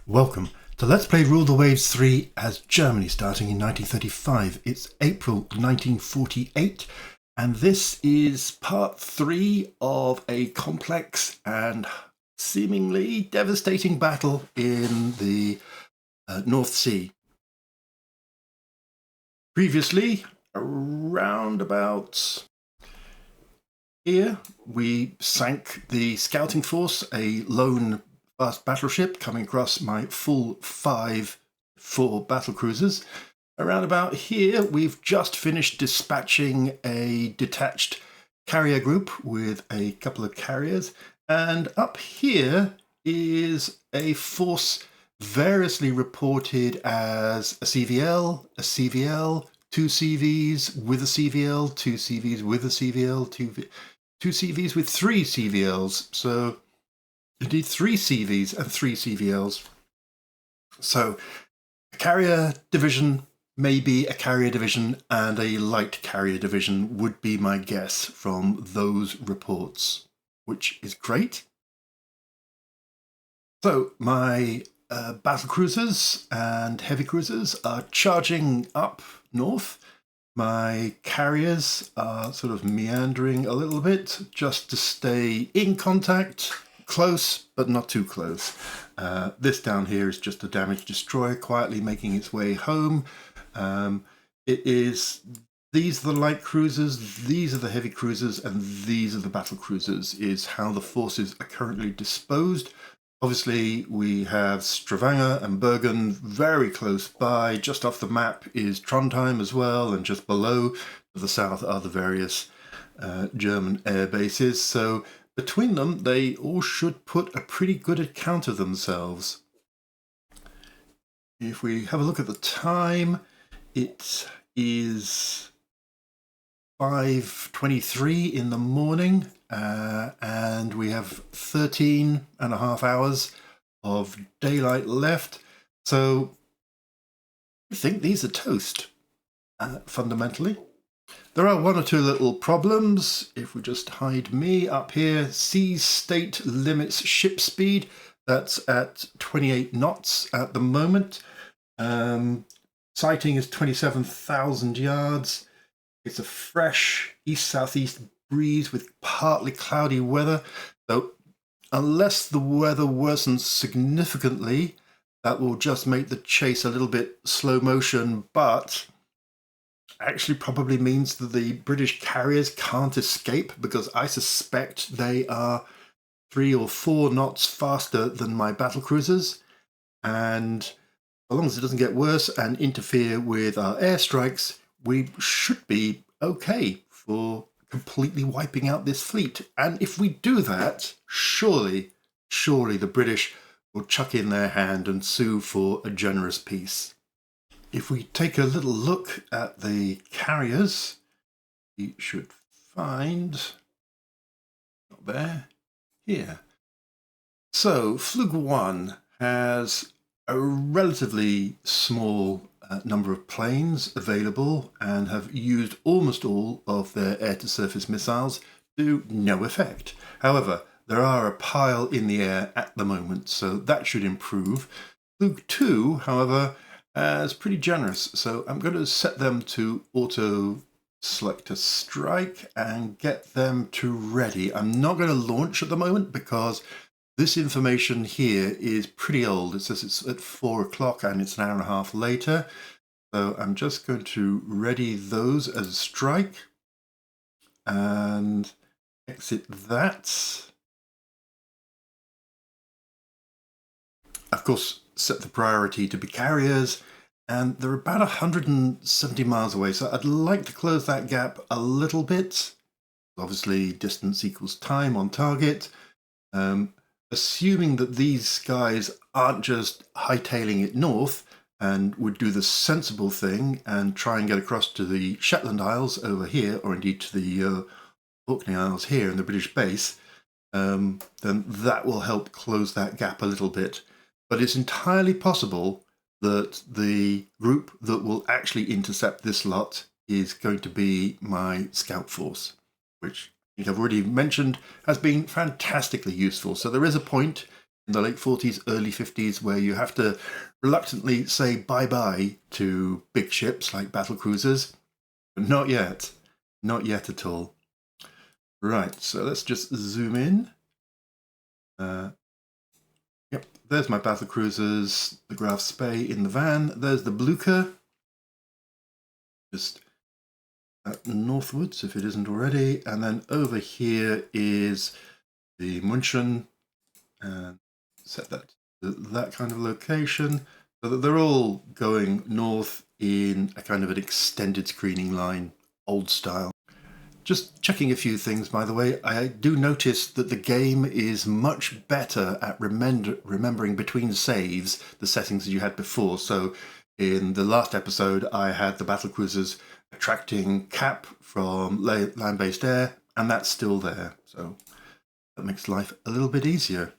Welcome to Let's Play Rule the Waves 3 as Germany starting in 1935. It's April 1948 and this is part 3 of a complex and seemingly devastating battle in the North Sea. Previously, around about here, we sank the scouting force, a lone fast battleship coming across my full 4 battle cruisers. Around about here, we've just finished dispatching a detached carrier group with a couple of carriers. And up here is a force variously reported as a CVL, 2 CVs with a CVL, 2 CVs with a CVL, 2 CVs with 3 CVLs. So indeed 3 CVs and 3 CVLs. So a carrier division, maybe a carrier division and a light carrier division would be my guess from those reports, which is great. So my battle cruisers and heavy cruisers are charging up north. My carriers are sort of meandering a little bit just to stay in contact, close but not too close. This down here is just a damaged destroyer quietly making its way home. These are the light cruisers, these are the heavy cruisers, and these are the battle cruisers, is how the forces are currently disposed. Obviously, we have Stavanger and Bergen very close by. Just off the map is Trondheim as well, and just below to the south are the various German air bases. So between them, they all should put a pretty good account of themselves. If we have a look at the time, it is 5:23 in the morning. And we have 13 and a half hours of daylight left. So I think these are toast, fundamentally. There are 1 or 2 little problems. If we just hide me up here, sea state limits ship speed. That's at 28 knots at the moment. Sighting is 27,000 yards. It's a fresh east-southeast breeze with partly cloudy weather, so unless the weather worsens significantly, that will just make the chase a little bit slow motion, but actually probably means that the British carriers can't escape, because I suspect they are 3 or 4 knots faster than my battle cruisers, and as long as it doesn't get worse and interfere with our airstrikes, we should be okay for completely wiping out this fleet. And if we do that, surely the British will chuck in their hand and sue for a generous peace. If we take a little look at the carriers, we should find, not there, here. So Flug 1 has a relatively small number of planes available and have used almost all of their air-to-surface missiles to no effect. However, there are a pile in the air at the moment, so that should improve. Flug 2, however, is pretty generous, so I'm going to set them to auto select a strike and get them to ready. I'm not going to launch at the moment because this information here is pretty old. It says it's at 4 o'clock and it's an hour and a half later. So I'm just going to ready those as a strike and exit that. Of course, set the priority to be carriers, and they're about 170 miles away. So I'd like to close that gap a little bit. Obviously, distance equals time on target. Assuming that these guys aren't just hightailing it north and would do the sensible thing and try and get across to the Shetland Isles over here, or indeed to the Orkney Isles here in the British base, then that will help close that gap a little bit. But it's entirely possible that the group that will actually intercept this lot is going to be my scout force, which I think I've already mentioned has been fantastically useful. So there is a point in the late 40s, early 50s, where you have to reluctantly say bye-bye to big ships like battle cruisers. But not yet. Not yet at all. Right, so let's just zoom in. Yep, there's my battle cruisers, the Graf Spee in the van. There's the Blucher, just northwards if it isn't already. And then over here is the München, and set that to that kind of location. So that they're all going north in a kind of an extended screening line, old style. Just checking a few things, by the way. I do notice that the game is much better at remembering between saves the settings that you had before. So in the last episode, I had the battlecruisers attracting cap from land-based air, and that's still there. So that makes life a little bit easier.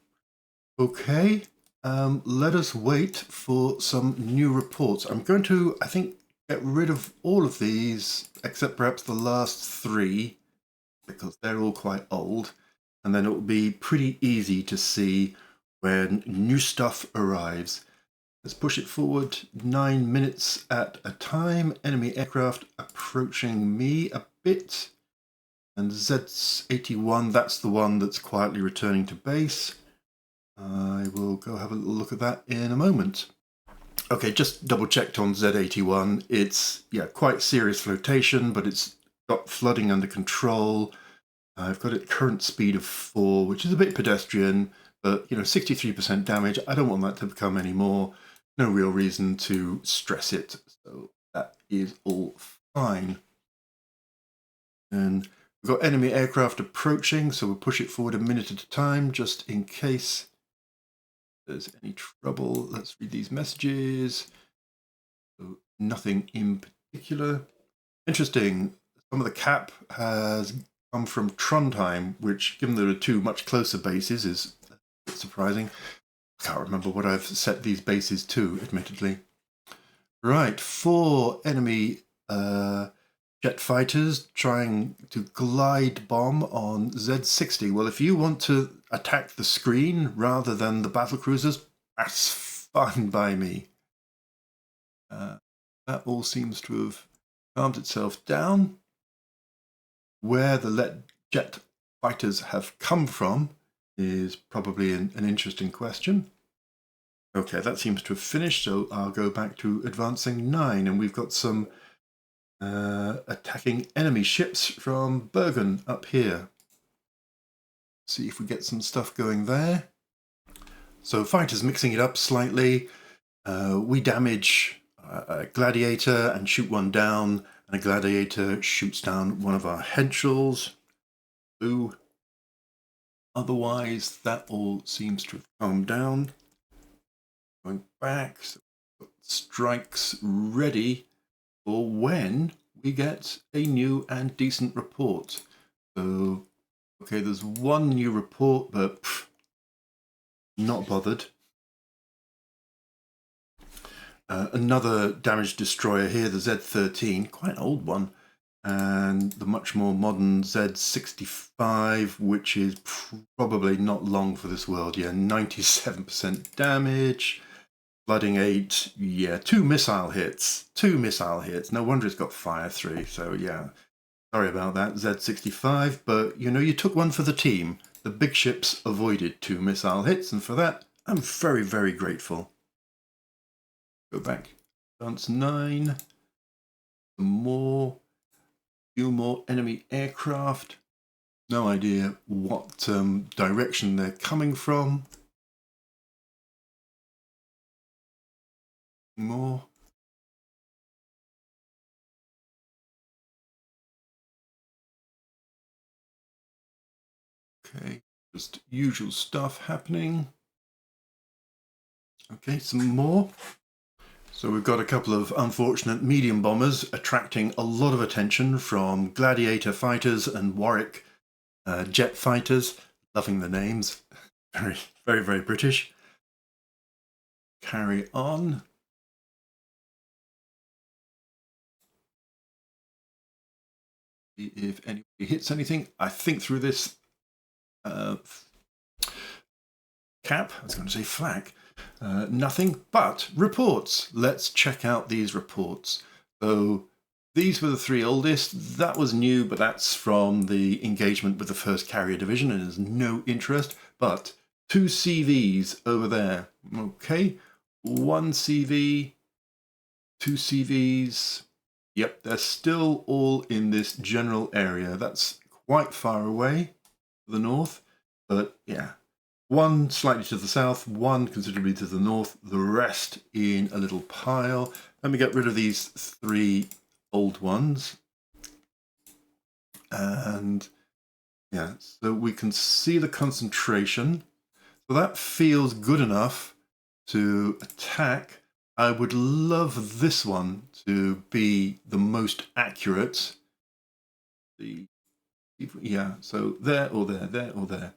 Okay, let us wait for some new reports. I'm going to, I think, get rid of all of these, except perhaps the last 3, because they're all quite old. And then it will be pretty easy to see when new stuff arrives. Let's push it forward 9 minutes at a time. Enemy aircraft approaching me a bit. And Z81, that's the one that's quietly returning to base. I will go have a little look at that in a moment. Okay, just double checked on Z81. It's, quite serious flotation, but it's got flooding under control. I've got it current speed of 4, which is a bit pedestrian, but 63% damage. I don't want that to become any more. No real reason to stress it, so that is all fine. And we've got enemy aircraft approaching, so we'll push it forward a minute at a time, just in case there's any trouble. Let's read these messages. So nothing in particular. Interesting. Some of the cap has come from Trondheim, which, given there are 2 much closer bases, is a bit surprising. I can't remember what I've set these bases to, admittedly. Right, 4 enemy jet fighters trying to glide bomb on Z60. Well, if you want to attack the screen rather than the battle cruisers, that's fine by me. That all seems to have calmed itself down. Where the jet fighters have come from is probably an interesting question. Okay, that seems to have finished, so I'll go back to advancing 9, and we've got some attacking enemy ships from Bergen up here. See if we get some stuff going there. So fighters mixing it up slightly. We damage a gladiator and shoot one down, and a gladiator shoots down one of our henschels. Ooh. Otherwise, that all seems to have calmed down. Going back, so strikes ready for when we get a new and decent report. So, okay, there's 1 new report, but not bothered. Another damaged destroyer here, the Z13, quite an old one, and the much more modern Z65, which is probably not long for this world. 97% damage, flooding 8, 2 missile hits. 2 missile hits. No wonder it's got fire 3, so sorry about that, Z65, but you took one for the team. The big ships avoided 2 missile hits, and for that, I'm very, very grateful. Go back. Advance 9. Some more. Few more enemy aircraft. No idea what direction they're coming from. More. Okay, just usual stuff happening. Okay, some more. So we've got a couple of unfortunate medium bombers attracting a lot of attention from Gladiator fighters and Warwick jet fighters. Loving the names. Very, very, very British. Carry on. See if anybody hits anything. I think through this cap. I was going to say flak. Nothing but reports. Let's check out these reports. So these were the 3 oldest. That was new, but that's from the engagement with the 1st Carrier Division and there's no interest. But 2 CVs over there. Okay, 1 CV, 2 CVs. Yep, they're still all in this general area. That's quite far away to the north, but yeah. 1 slightly to the south, 1 considerably to the north, the rest in a little pile. Let me get rid of these 3 old ones. And yeah, so we can see the concentration. So that feels good enough to attack. I would love this one to be the most accurate. Yeah, so there or there, there or there.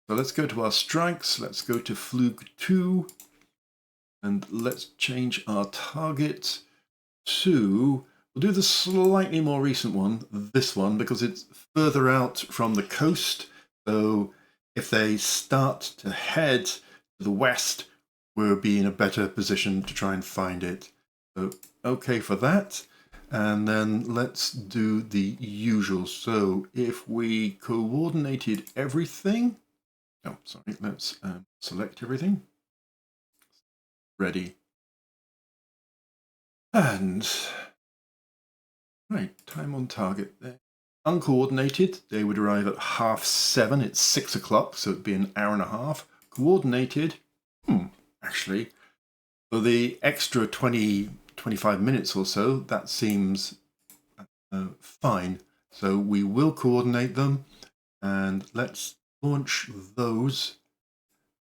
So let's go to our strikes. Let's go to Flug 2 and let's change our target to, we'll do the slightly more recent one, this one, because it's further out from the coast. So if they start to head to the west, we'll be in a better position to try and find it. So okay for that. And then let's do the usual. So if we coordinated everything, oh, sorry, let's select everything. Ready. And, right, time on target there. Uncoordinated, they would arrive at 7:30. It's 6 o'clock, so it'd be an hour and a half. Coordinated, actually, for the extra 25 minutes or so, that seems fine. So we will coordinate them, and let's launch those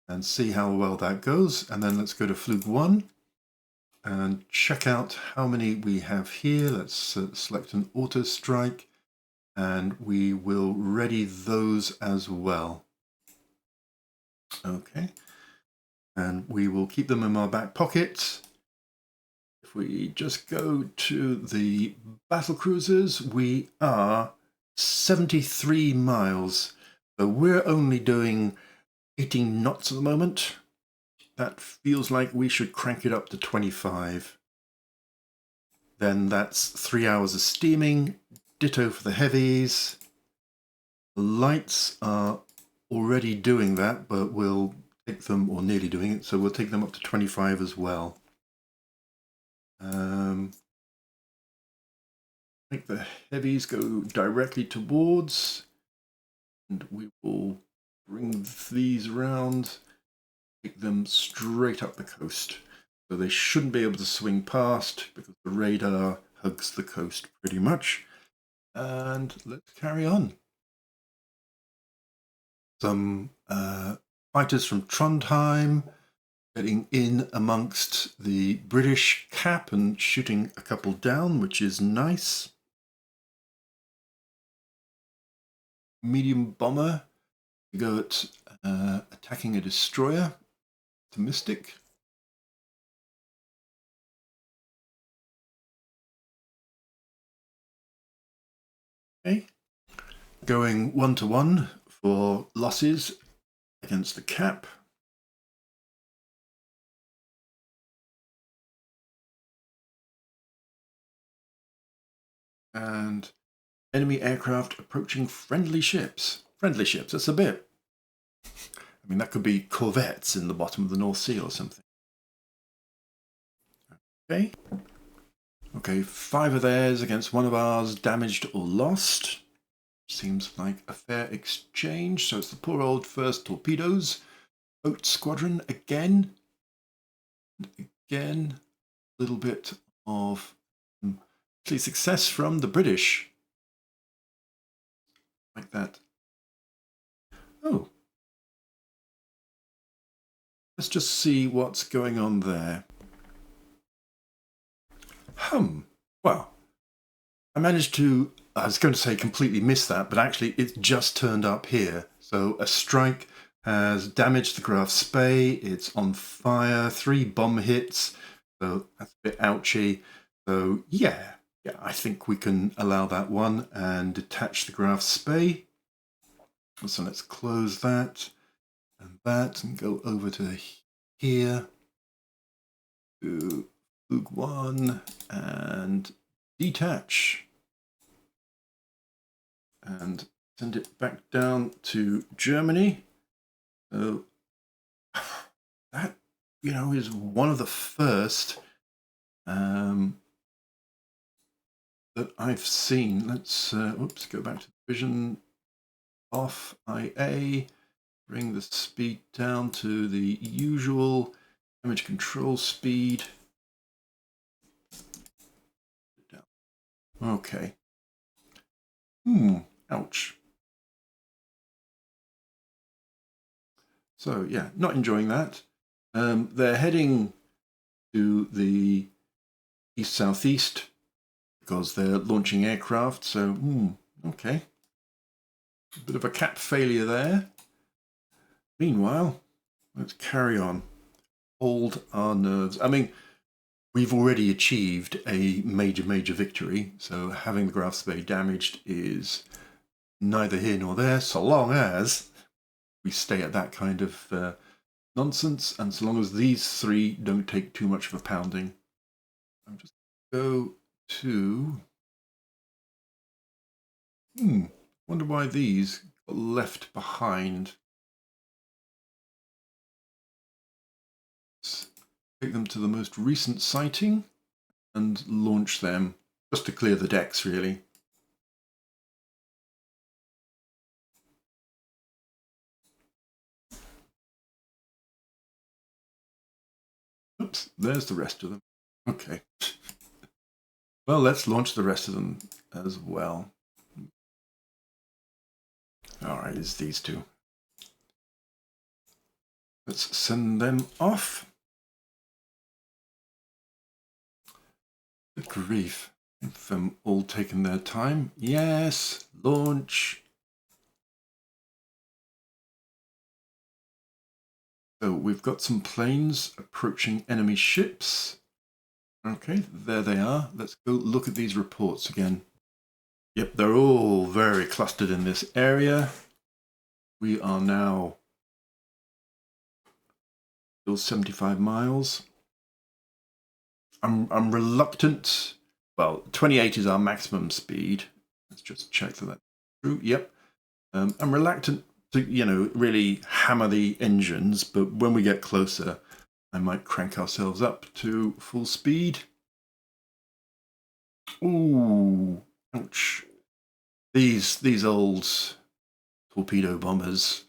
and see how well that goes. And then let's go to Flug 1 and check out how many we have here. Let's select an auto strike and we will ready those as well. Okay, and we will keep them in our back pocket. If we just go to the battle cruisers, we are 73 miles. So we're only doing 18 knots at the moment. That feels like we should crank it up to 25. Then that's 3 hours of steaming. Ditto for the heavies. The lights are already doing that, but we'll take them, or nearly doing it, so we'll take them up to 25 as well. Make the heavies go directly towards, and we will bring these round, take them straight up the coast. So they shouldn't be able to swing past because the radar hugs the coast pretty much. And let's carry on. Some fighters from Trondheim getting in amongst the British cap and shooting a couple down, which is nice. Medium bomber, we go at attacking a destroyer, optimistic. Okay, going 1-to-1 for losses against the cap. And enemy aircraft approaching friendly ships. Friendly ships, that's a bit. I mean, that could be corvettes in the bottom of the North Sea or something. Okay. Okay, 5 of theirs against 1 of ours, damaged or lost. Seems like a fair exchange. So it's the poor old first torpedoes. Boat squadron again. And again, a little bit of success from the British. Like that. Oh. Let's just see what's going on there. Well, I managed to, I was going to say completely miss that, but actually it's just turned up here. So a strike has damaged the Graf Spee, it's on fire, 3 bomb hits, so that's a bit ouchy. So yeah, I think we can allow that one and detach the Graf Spee. So let's close that. and that, and go over to here to Flug 1 and detach. And send it back down to Germany. So that, is one of the first that I've seen. Let's go back to vision off IA, bring the speed down to the usual image control speed. Okay. Ouch. So yeah, not enjoying that. They're heading to the east-southeast because they're launching aircraft. So, okay. A bit of a cap failure there. Meanwhile, let's carry on. Hold our nerves. I mean, we've already achieved a major victory. So having the Graf Spee damaged is neither here nor there, so long as we stay at that kind of nonsense, and so long as these three don't take too much of a pounding. I'm just go to wonder why these got left behind. Let's take them to the most recent sighting and launch them just to clear the decks, really. Oops, there's the rest of them. Okay. Well, let's launch the rest of them as well. All right, it's these two. Let's send them off. Good grief. If them all taken their time. Yes, launch. So we've got some planes approaching enemy ships. Okay, there they are. Let's go look at these reports again. Yep, they're all very clustered in this area. We are now still 75 miles. I'm reluctant. Well, 28 is our maximum speed. Let's just check that that's true. Yep. I'm reluctant to, really hammer the engines, but when we get closer, I might crank ourselves up to full speed. Ooh, ouch. These old torpedo bombers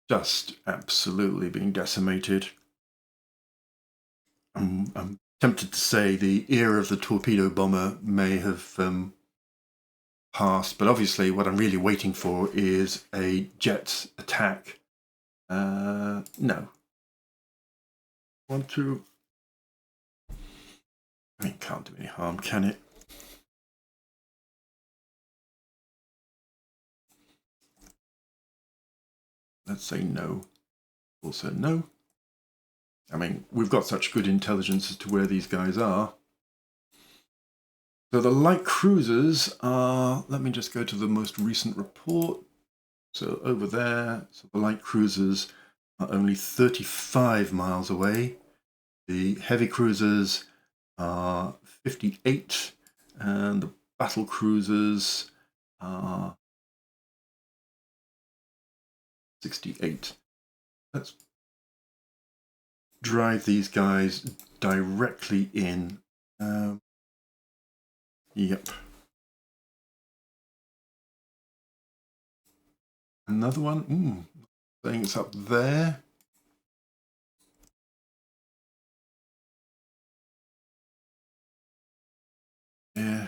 just absolutely being decimated. I'm tempted to say the era of the torpedo bomber may have passed, but obviously what I'm really waiting for is a jet attack. No. Want to... I mean, can't do any harm, can it? Let's say no. Also no. I mean, we've got such good intelligence as to where these guys are. So the light cruisers are, let me just go to the most recent report. So over there, so the light cruisers are only 35 miles away. The heavy cruisers are 58, and the battle cruisers are 68. Let's drive these guys directly in. Yep. Another one. Saying it's up there. Yeah.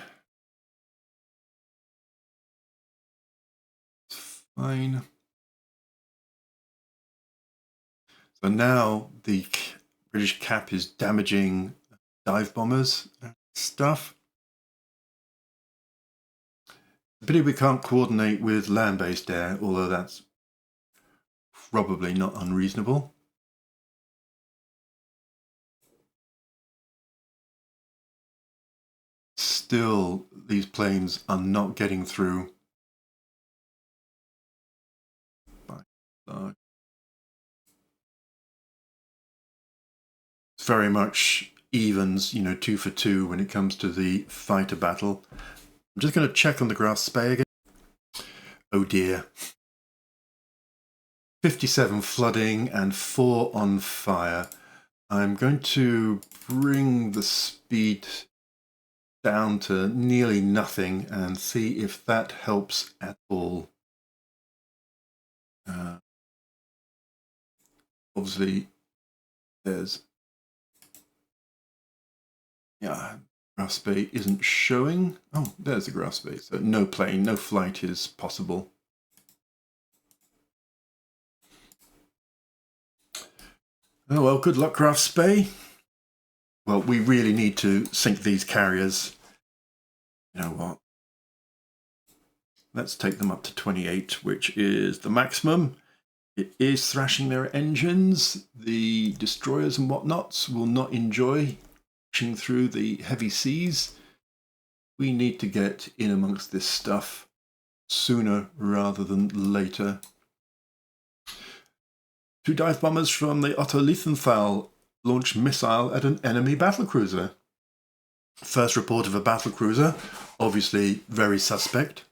It's fine. So now the British cap is damaging dive bombers and stuff. Pity we can't coordinate with land-based air, although that's probably not unreasonable. Still, these planes are not getting through. very much evens, 2 for 2 when it comes to the fighter battle. I'm just going to check on the Graf Spee again. Oh dear. 57 flooding and 4 on fire. I'm going to bring the speed down to nearly nothing and see if that helps at all. Obviously, there's... yeah, Graf Spee isn't showing. Oh, there's the Graf Spee. So no plane, no flight is possible. Oh well, good luck, Graf Spee. Well, we really need to sink these carriers. You know what? Let's take them up to 28, which is the maximum. It is thrashing their engines. The destroyers and whatnots will not enjoy pushing through the heavy seas. We need to get in amongst this stuff sooner rather than later. 2 dive bombers from the Otto Liethenthal launch missile at an enemy battlecruiser. First report of a battlecruiser, obviously very suspect.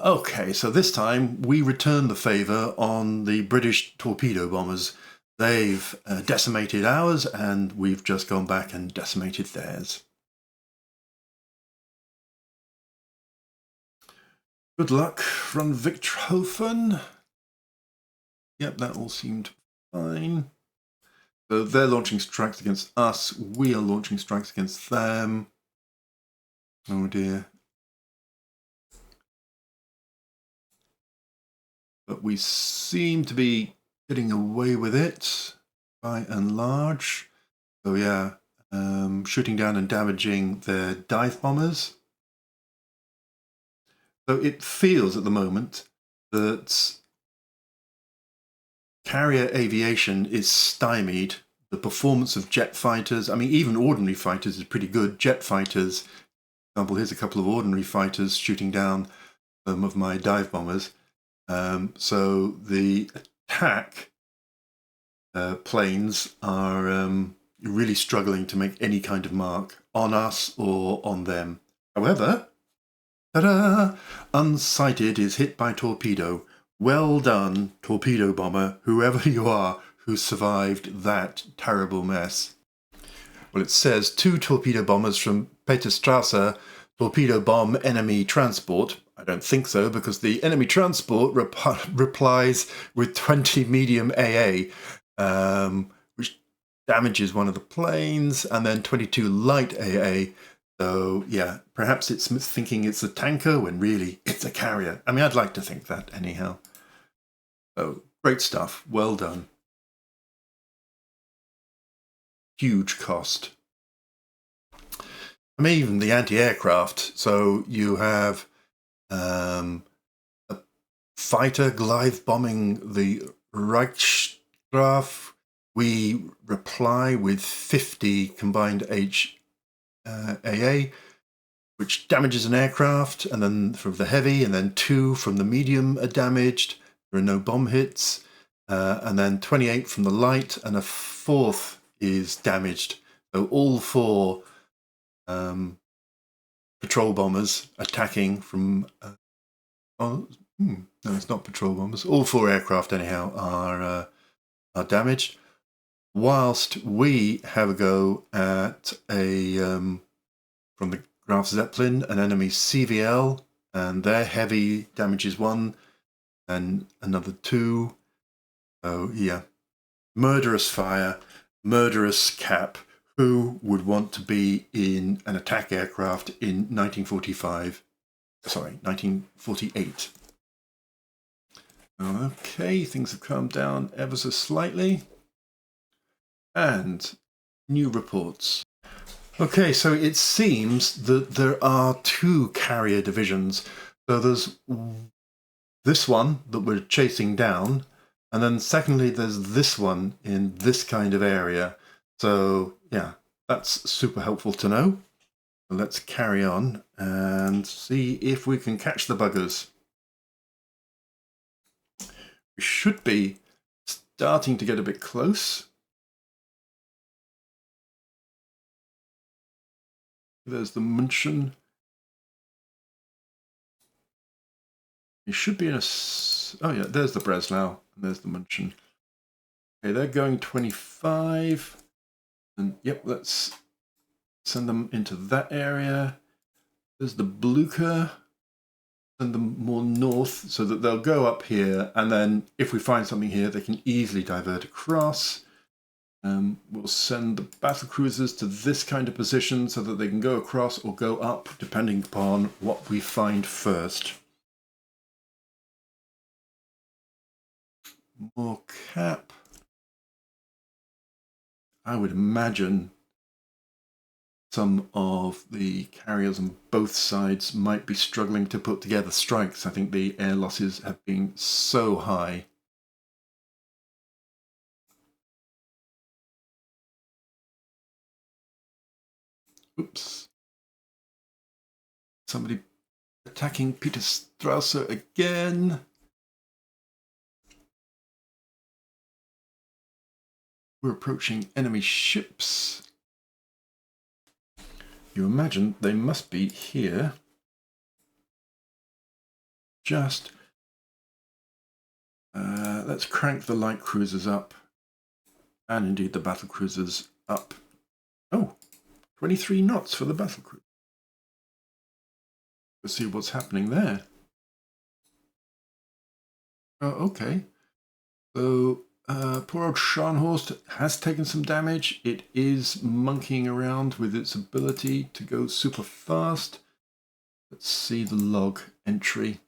Okay, so this time we return the favour on the British torpedo bombers. They've decimated ours and we've just gone back and decimated theirs. Good luck from Wichthofen. Yep, that all seemed fine. So they're launching strikes against us. We are launching strikes against them. Oh dear. But we seem to be getting away with it by and large. So yeah, shooting down and damaging their dive bombers. So it feels at the moment that carrier aviation is stymied. The performance of jet fighters, I mean, even ordinary fighters is pretty good. Jet fighters, for example, here's a couple of ordinary fighters shooting down some of my dive bombers. So the attack planes are really struggling to make any kind of mark on us or on them. However, ta-da! Unsighted is hit by torpedo. Well done, torpedo bomber, whoever you are who survived that terrible mess. Well, it says 2 torpedo bombers from Peterstrasse torpedo bomb enemy transport. I don't think so, because the enemy transport replies with 20 medium AA, which damages one of the planes, and then 22 light AA. So, yeah, perhaps it's thinking it's a tanker when really it's a carrier. I mean, I'd like to think that anyhow. So, great stuff. Well done. Huge cost. I mean, even the anti-aircraft. So you have a fighter glide bombing the Reichsgraf. We reply with 50 combined HAA, which damages an aircraft, and then from the heavy, and then 2 from the medium are damaged. There are no bomb hits, and then 28 from the light, and a 4th is damaged. So all 4 patrol bombers attacking from... no, it's not patrol bombers. All 4 aircraft, anyhow, are damaged. Whilst we have a go at a from the Graf Zeppelin, an enemy CVL, and their heavy damages 1 and another 2. So yeah, murderous fire, murderous cap. Who would want to be in an attack aircraft in 1945? Sorry, 1948. Okay, things have calmed down ever so slightly. And new reports. Okay, so it seems that there are 2 carrier divisions. So there's this one that we're chasing down, and then secondly there's this one in this kind of area. So yeah, that's super helpful to know. Let's carry on and see if we can catch the buggers. We should be starting to get a bit close. There's the München. You should be in a... Oh yeah, there's the Breslau, and there's the München. Okay, they're going 25. And yep, let's send them into that area. There's the Blucher. Send them more north so that they'll go up here, and then if we find something here, they can easily divert across. We'll send the battle cruisers to this kind of position so that they can go across or go up, depending upon what we find first. More cap. I would imagine some of the carriers on both sides might be struggling to put together strikes. I think the air losses have been so high. Oops. Somebody attacking Peter Strasser again. We're approaching enemy ships. You imagine they must be here. Just let's crank the light cruisers up, and indeed the battle cruisers up. Oh, 23 knots for the battle cruiser. Let's see what's happening there. Oh, okay. So poor old Scharnhorst has taken some damage. It is monkeying around with its ability to go super fast. Let's see the log entry.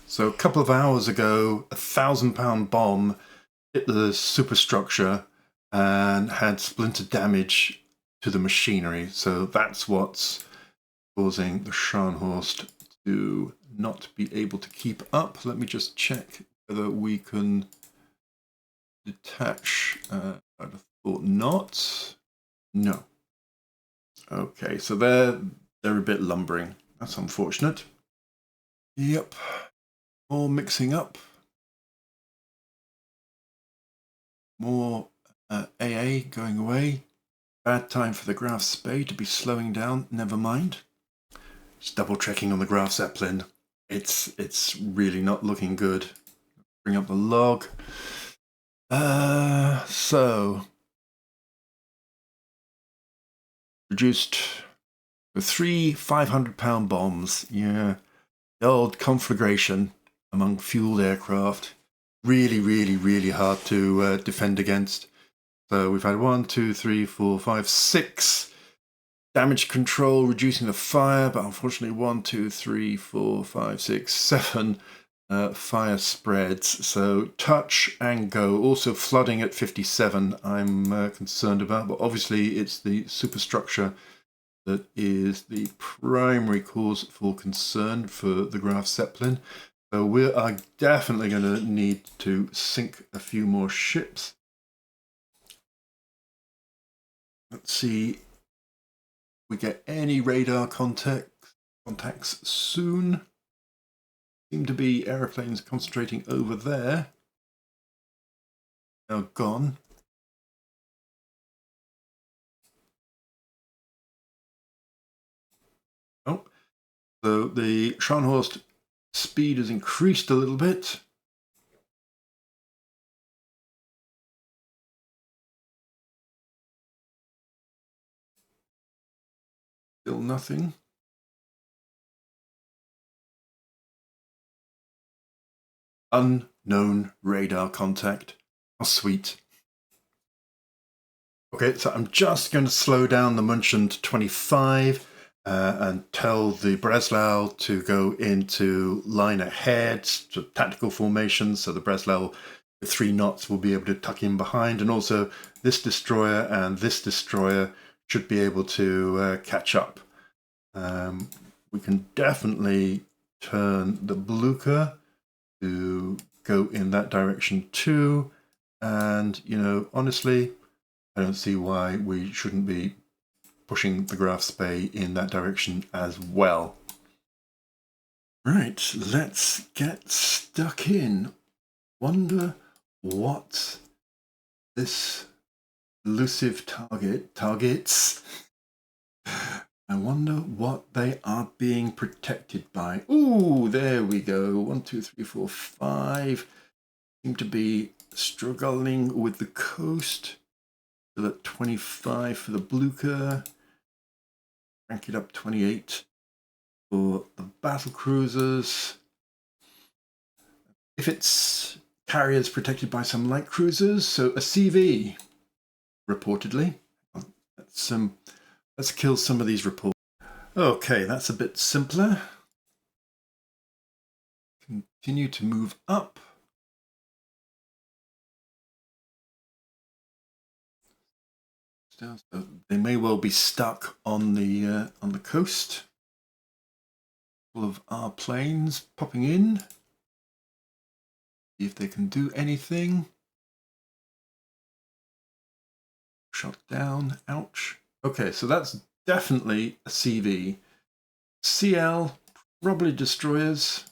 So a couple of hours ago, a 1,000-pound bomb hit the superstructure and had splinter damage to the machinery. So that's what's causing the Scharnhorst to not be able to keep up. Let me just check whether we can detach. I'd have thought not. No. Okay, so they're a bit lumbering. That's unfortunate. Yep. More mixing up. More AA going away. Bad time for the Graf Spee to be slowing down. Never mind. Just double checking on the Graf Zeppelin. It's really not looking good. Bring up the log. So reduced with 3 500-pound bombs. Yeah, the old conflagration among fueled aircraft. Really, really, really hard to defend against. So we've had 1, 2, 3, 4, 5, 6 damage control, reducing the fire, but unfortunately 1, 2, 3, 4, 5, 6, 7 fire spreads. So touch and go. Also flooding at 57 I'm concerned about, but obviously it's the superstructure that is the primary cause for concern for the Graf Zeppelin. So we are definitely going to need to sink a few more ships. Let's see if we get any radar contacts soon. Seem to be aeroplanes concentrating over there. Now gone. Oh, so the Scharnhorst speed has increased a little bit. Still nothing. Unknown radar contact. How sweet. Okay, so I'm just going to slow down the München to 25 and tell the Breslau to go into line ahead, to tactical formation, so the Breslau with 3 knots will be able to tuck in behind, and also this destroyer and this destroyer should be able to catch up. We can definitely turn the Blucher to go in that direction too, and you know, honestly, I don't see why we shouldn't be pushing the Graf Spee in that direction as well. Right, let's get stuck in. Wonder what this elusive targets. I wonder what they are being protected by. Ooh, there we go. 1, 2, 3, 4, 5. Seem to be struggling with the coast. Still at 25 for the Blucher. Rank it up 28 for the battle cruisers. If it's carriers protected by some light cruisers, so a CV, reportedly. Let's kill some of these reports. Okay, that's a bit simpler. Continue to move up. So they may well be stuck on the coast. All of our planes popping in. See if they can do anything. Shot down. Ouch. Okay, so that's definitely a CV. CL, probably destroyers.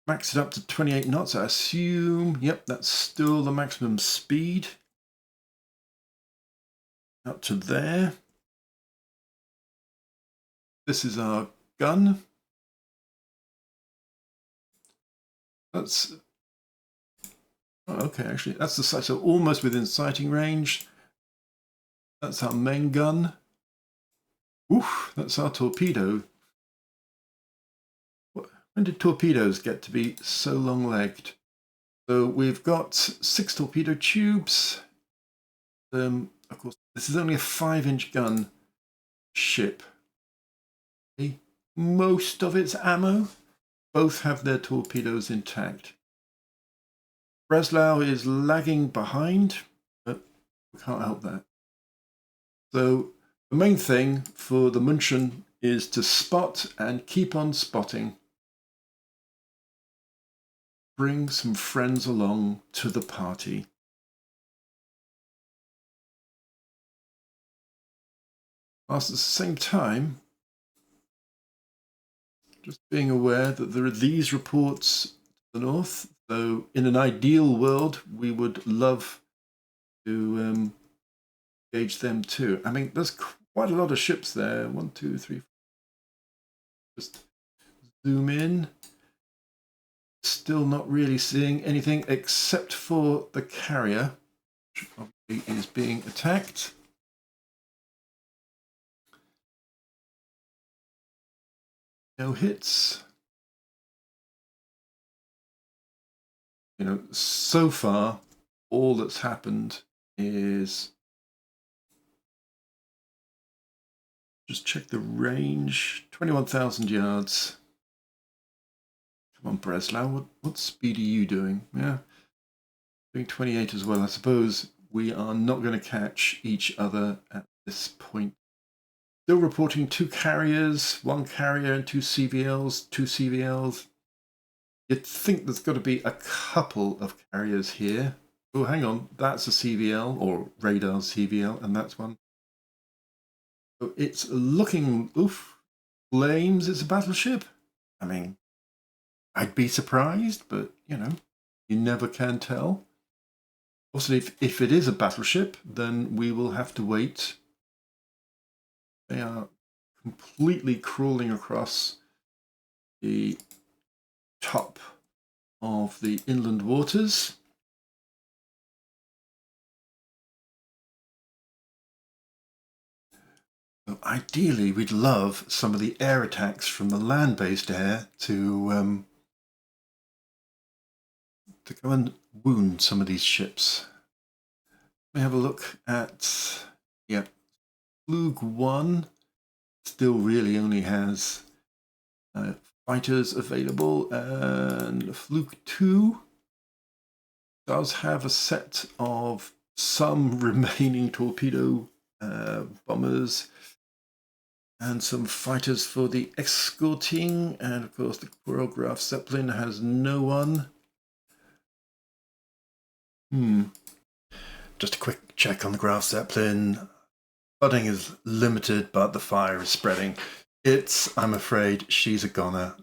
Max it up to 28 knots, I assume. Yep, that's still the maximum speed. Up to there. This is our gun. That's... Oh, okay, actually, that's the sight. So almost within sighting range. That's our main gun. Oof, that's our torpedo. When did torpedoes get to be so long-legged? So we've got 6 torpedo tubes. Of course, this is only a 5-inch gun ship. Most of its ammo, both have their torpedoes intact. Breslau is lagging behind, but we can't help that. So the main thing for the München is to spot and keep on spotting. Bring some friends along to the party. Whilst at the same time, just being aware that there are these reports to the north, though in an ideal world, we would love to engage them too. I mean, there's quite a lot of ships there. 1, 2, 3, 4. Just zoom in. Still not really seeing anything except for the carrier, which obviously is being attacked. No hits. You know, so far, all that's happened is just check the range. 21,000 yards. Come on, Breslau. What speed are you doing? Yeah, doing 28 as well. I suppose we are not going to catch each other at this point. Still reporting 2 carriers, 1 carrier and 2 CVLs, 2 CVLs. You'd think there's got to be a couple of carriers here. Oh, hang on, that's a CVL, or radar CVL, and that's one. So it's looking, oof, flames, it's a battleship. I mean, I'd be surprised, but, you know, you never can tell. Also, if it is a battleship, then we will have to wait. They are completely crawling across the top of the inland waters. So ideally, we'd love some of the air attacks from the land-based air to go and wound some of these ships. Let me have a look at, yeah, Flug 1 still really only has fighters available, and Flug 2 does have a set of some remaining torpedo bombers and some fighters for the escorting, and of course the choreograph Zeppelin has no one. Just a quick check on the Graf Zeppelin. Flooding is limited, but the fire is spreading. I'm afraid, she's a goner.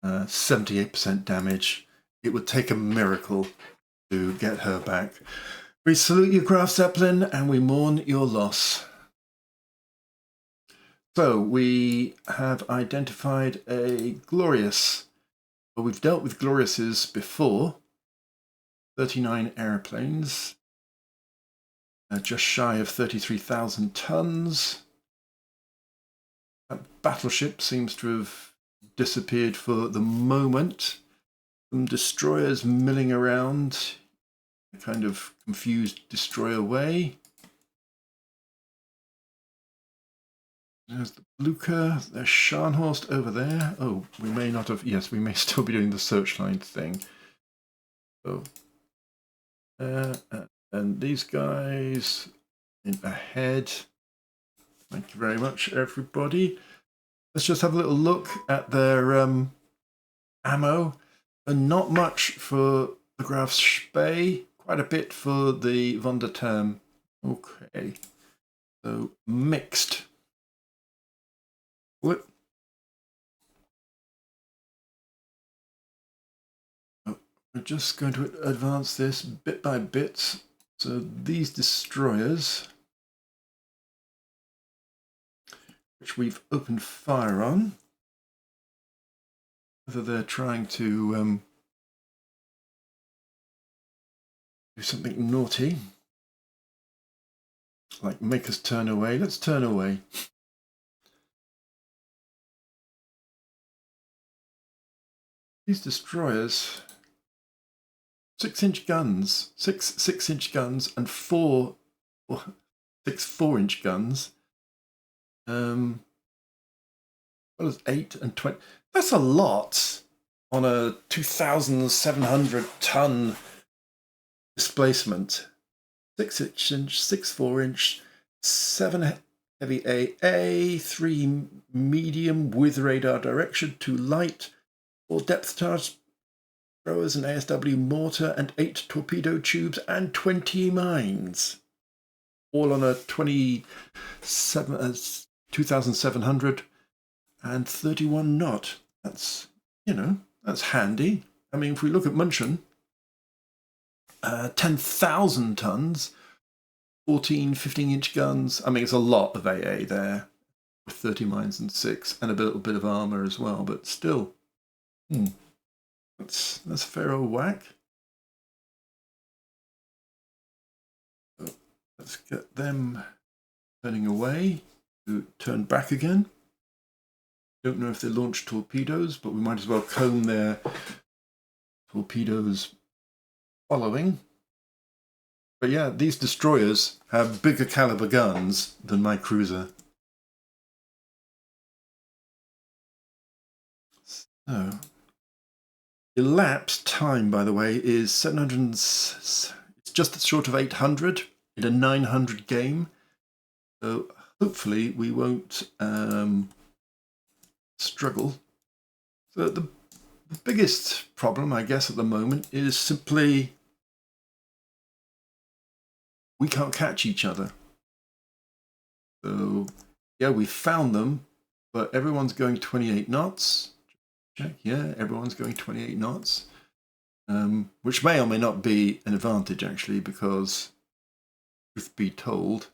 78% damage. It would take a miracle to get her back. We salute you, Graf Zeppelin, and we mourn your loss. So we have identified a Glorious. Well, we've dealt with Gloriouses before. 39 airplanes. Just shy of 33,000 tons. That battleship seems to have disappeared for the moment. Some destroyers milling around, a kind of confused destroyer way. There's the Blucher, there's Scharnhorst over there. Oh, we may not have, yes, we may still be doing the searchline thing. So, and these guys in ahead. Thank you very much, everybody. Let's just have a little look at their ammo. And not much for the Graf Spee, quite a bit for the Von der Term. Okay, so mixed. What? Oh, we're just going to advance this bit by bit. So these destroyers, which we've opened fire on, whether they're trying to do something naughty, like make us turn away. Let's turn away. These destroyers, 6-inch guns, six-inch guns, and six 4-inch guns. Well as 8 and 20. That's a lot on a 2,700 ton displacement. 6-inch, 6 4-inch, 7 heavy AA, 3 medium with radar direction, 2 light, 4 depth charge throwers, an ASW mortar, and 8 torpedo tubes, and 20 mines. All on a 2,700 and 31 knot. That's, that's handy. I mean, if we look at München, 10,000 tons, 14, 15-inch guns. I mean, it's a lot of AA there, with 30 mines and 6, and a little bit of armour as well, but still. That's a fair old whack. So let's get them turning away to turn back again. Don't know if they launch torpedoes, but we might as well comb their torpedoes following. But yeah, these destroyers have bigger caliber guns than my cruiser. So, elapsed time, by the way, is 700. It's just short of 800 in a 900 game. So hopefully we won't struggle. So the biggest problem, I guess, at the moment is simply we can't catch each other. So yeah, we found them, but everyone's going 28 knots. Check, yeah, everyone's going 28 knots, which may or may not be an advantage actually, because truth be told,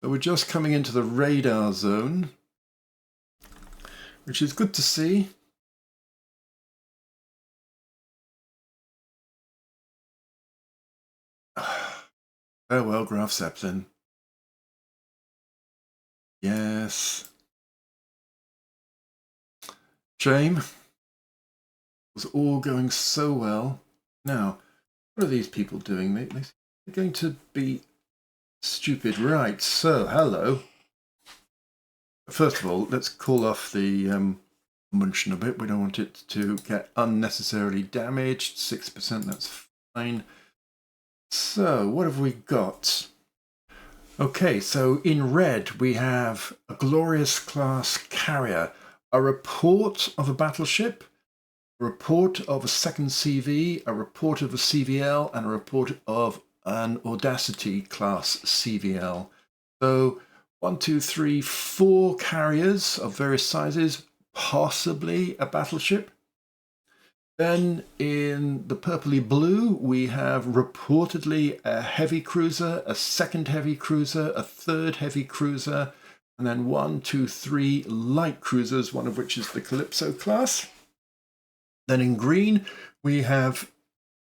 so we're just coming into the radar zone, which is good to see. Farewell, Graf Zeppelin. Yes. Shame. It was all going so well. Now, what are these people doing? They're going to be stupid. Right, so, hello. First of all, let's call off the München a bit. We don't want it to get unnecessarily damaged. 6%, that's fine. So, what have we got? Okay, so in red we have a Glorious class carrier, a report of a battleship, a report of a second CV, a report of a CVL, and a report of an Audacity class CVL. So 1, 2, 3, 4 carriers of various sizes, possibly a battleship. Then in the purpley blue, we have reportedly a heavy cruiser, a second heavy cruiser, a third heavy cruiser, and then 1, 2, 3 light cruisers, one of which is the Calypso class. Then in green, we have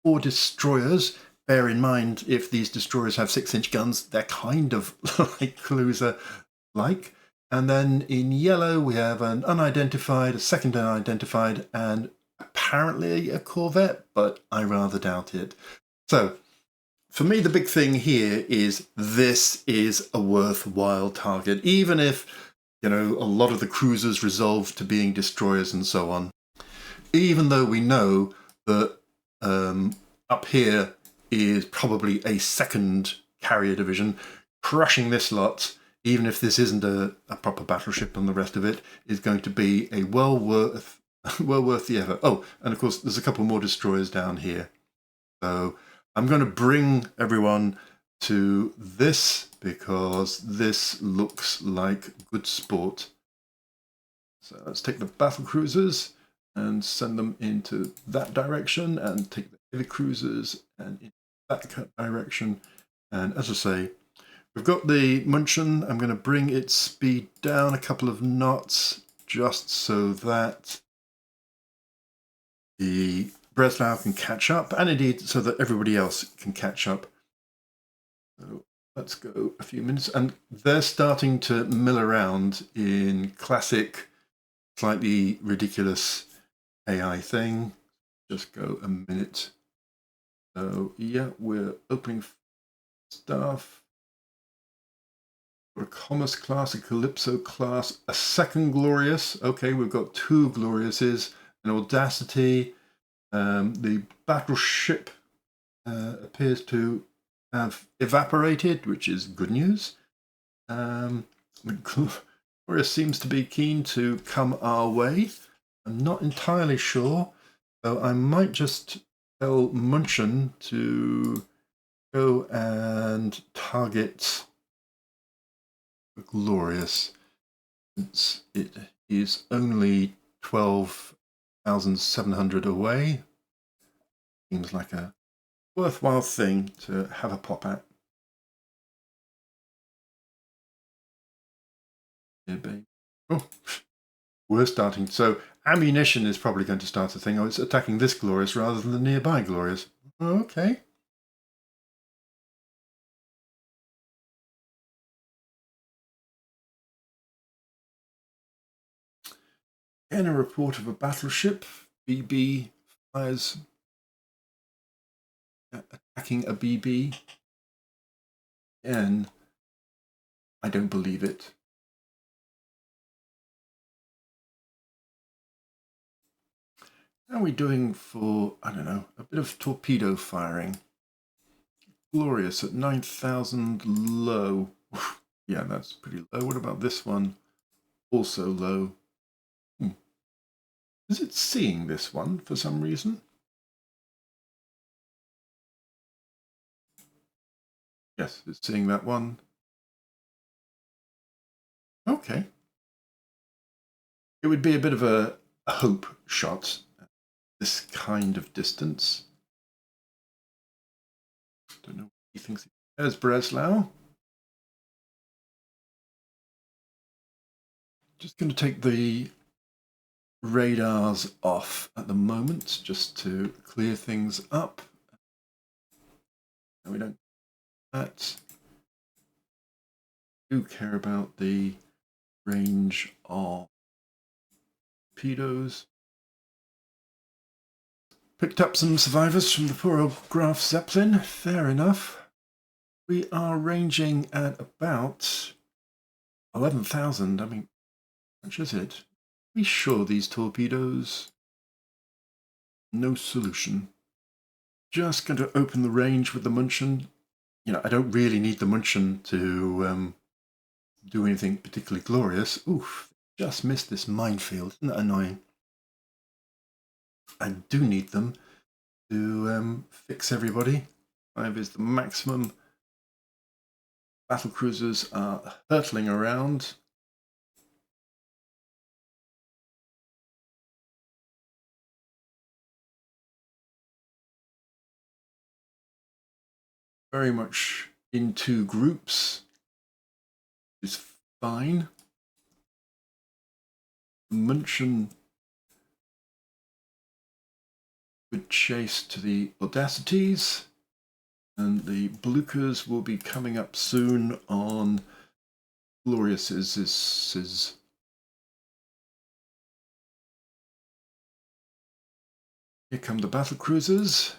4 destroyers. Bear in mind, if these destroyers have 6-inch guns, they're kind of like cruiser-like. And then in yellow, we have an unidentified, a second unidentified, and apparently a corvette, but I rather doubt it. So, for me, the big thing here is this is a worthwhile target, even if, you know, a lot of the cruisers resolve to being destroyers and so on. Even though we know that up here is probably a second carrier division, crushing this lot, even if this isn't a proper battleship and the rest of it, is going to be a well worth the effort. Oh, and of course, there's a couple more destroyers down here. So I'm going to bring everyone to this because this looks like good sport. So let's take the battle cruisers and send them into that direction, and take the heavy cruisers and in that direction. And as I say, we've got the Munchen. I'm going to bring its speed down a couple of knots just so that the Breslau can catch up, and indeed so that everybody else can catch up. So let's go a few minutes, and they're starting to mill around in classic, slightly ridiculous AI thing. Just go a minute. So yeah, we're opening stuff. Got a Commerce class, a Calypso class, a second Glorious. Okay, we've got 2 Gloriouses, an Audacity. The battleship appears to have evaporated, which is good news. The Glorious seems to be keen to come our way. I'm not entirely sure, so I might just tell Munchen to go and target the Glorious, since it is only 12,700 away. Seems like a worthwhile thing to have a pop at. Yeah, babe. Oh, we're starting. So ammunition is probably going to start a thing. Oh, it's attacking this Glorious rather than the nearby Glorious. Okay. And a report of a battleship. BB fires attacking a BB. And I don't believe it. How are we doing for, I don't know, a bit of torpedo firing? Glorious at 9,000 low. Yeah, that's pretty low. What about this one? Also low. Is it seeing this one for some reason? Yes, it's seeing that one. Okay. It would be a bit of a hope shot at this kind of distance. Don't know what he thinks. There's Breslau. Just going to take the radars off at the moment just to clear things up. No, we don't that. Do care about the range of torpedoes. Picked up some survivors from the poor old Graf Zeppelin. Fair enough. We are ranging at about 11,000. I mean, how much is it? Are we sure these torpedoes? No solution. Just going to open the range with the Munchen. You know, I don't really need the Munchen to do anything particularly glorious. Oof, just missed this minefield. Isn't that annoying? I do need them to fix everybody. 5 is the maximum. Battle cruisers are hurtling around. Very much in two groups, which is fine. Munchen would chase to the Audacities, and the Bluchers will be coming up soon on Gloriouses. Here come the battle cruisers,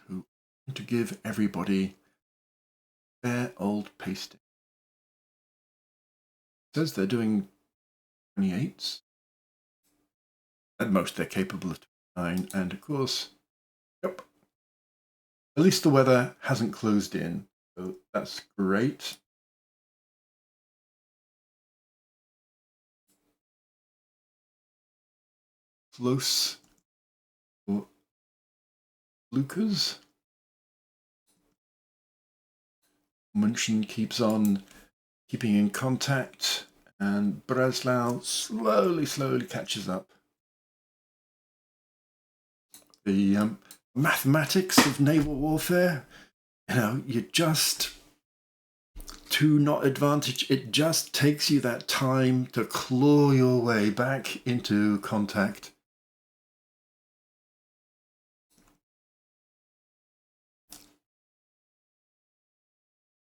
who want to give everybody their old pasting. It says they're doing 28s. At most, they're capable of 29, and of course, yep. At least the weather hasn't closed in, so that's great. Close for Lucas. Munchen keeps on keeping in contact, and Breslau slowly catches up. The mathematics of naval warfare, you just, to not advantage, it just takes you that time to claw your way back into contact.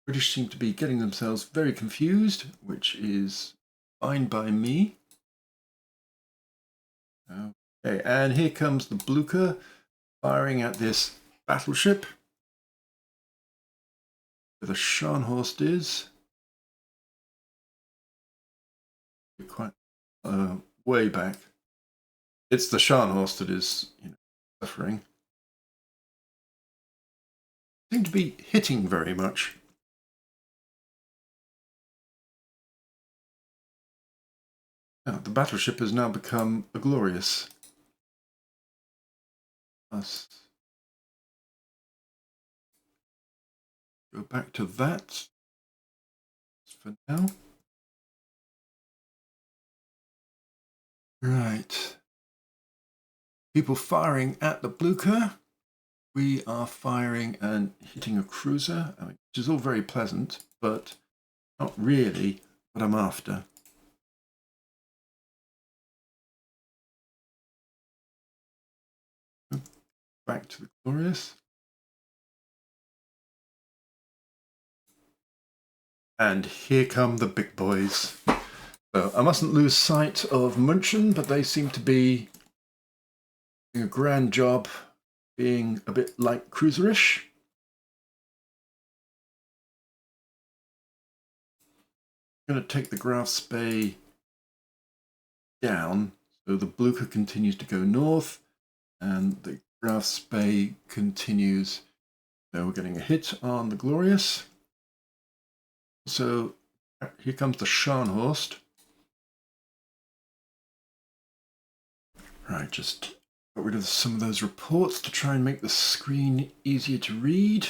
British seem to be getting themselves very confused, which is fine by me. Okay, and here comes the Blucher firing at this battleship. Where the Scharnhorst is. Quite way back. It's the Scharnhorst that is suffering. Seem to be hitting very much. Now, the battleship has now become a Glorious. Let's go back to that for now. Right. People firing at the Blucher. We are firing and hitting a cruiser, which is all very pleasant, but not really what I'm after. Back to the Glorious. And here come the big boys. So I mustn't lose sight of Munchen, but they seem to be doing a grand job being a bit light cruiserish. I'm going to take the Graf Spee down, so the Blucher continues to go north, and the Graf Spee continues. So we're getting a hit on the Glorious. So here comes the Scharnhorst. Right, just got rid of some of those reports to try and make the screen easier to read.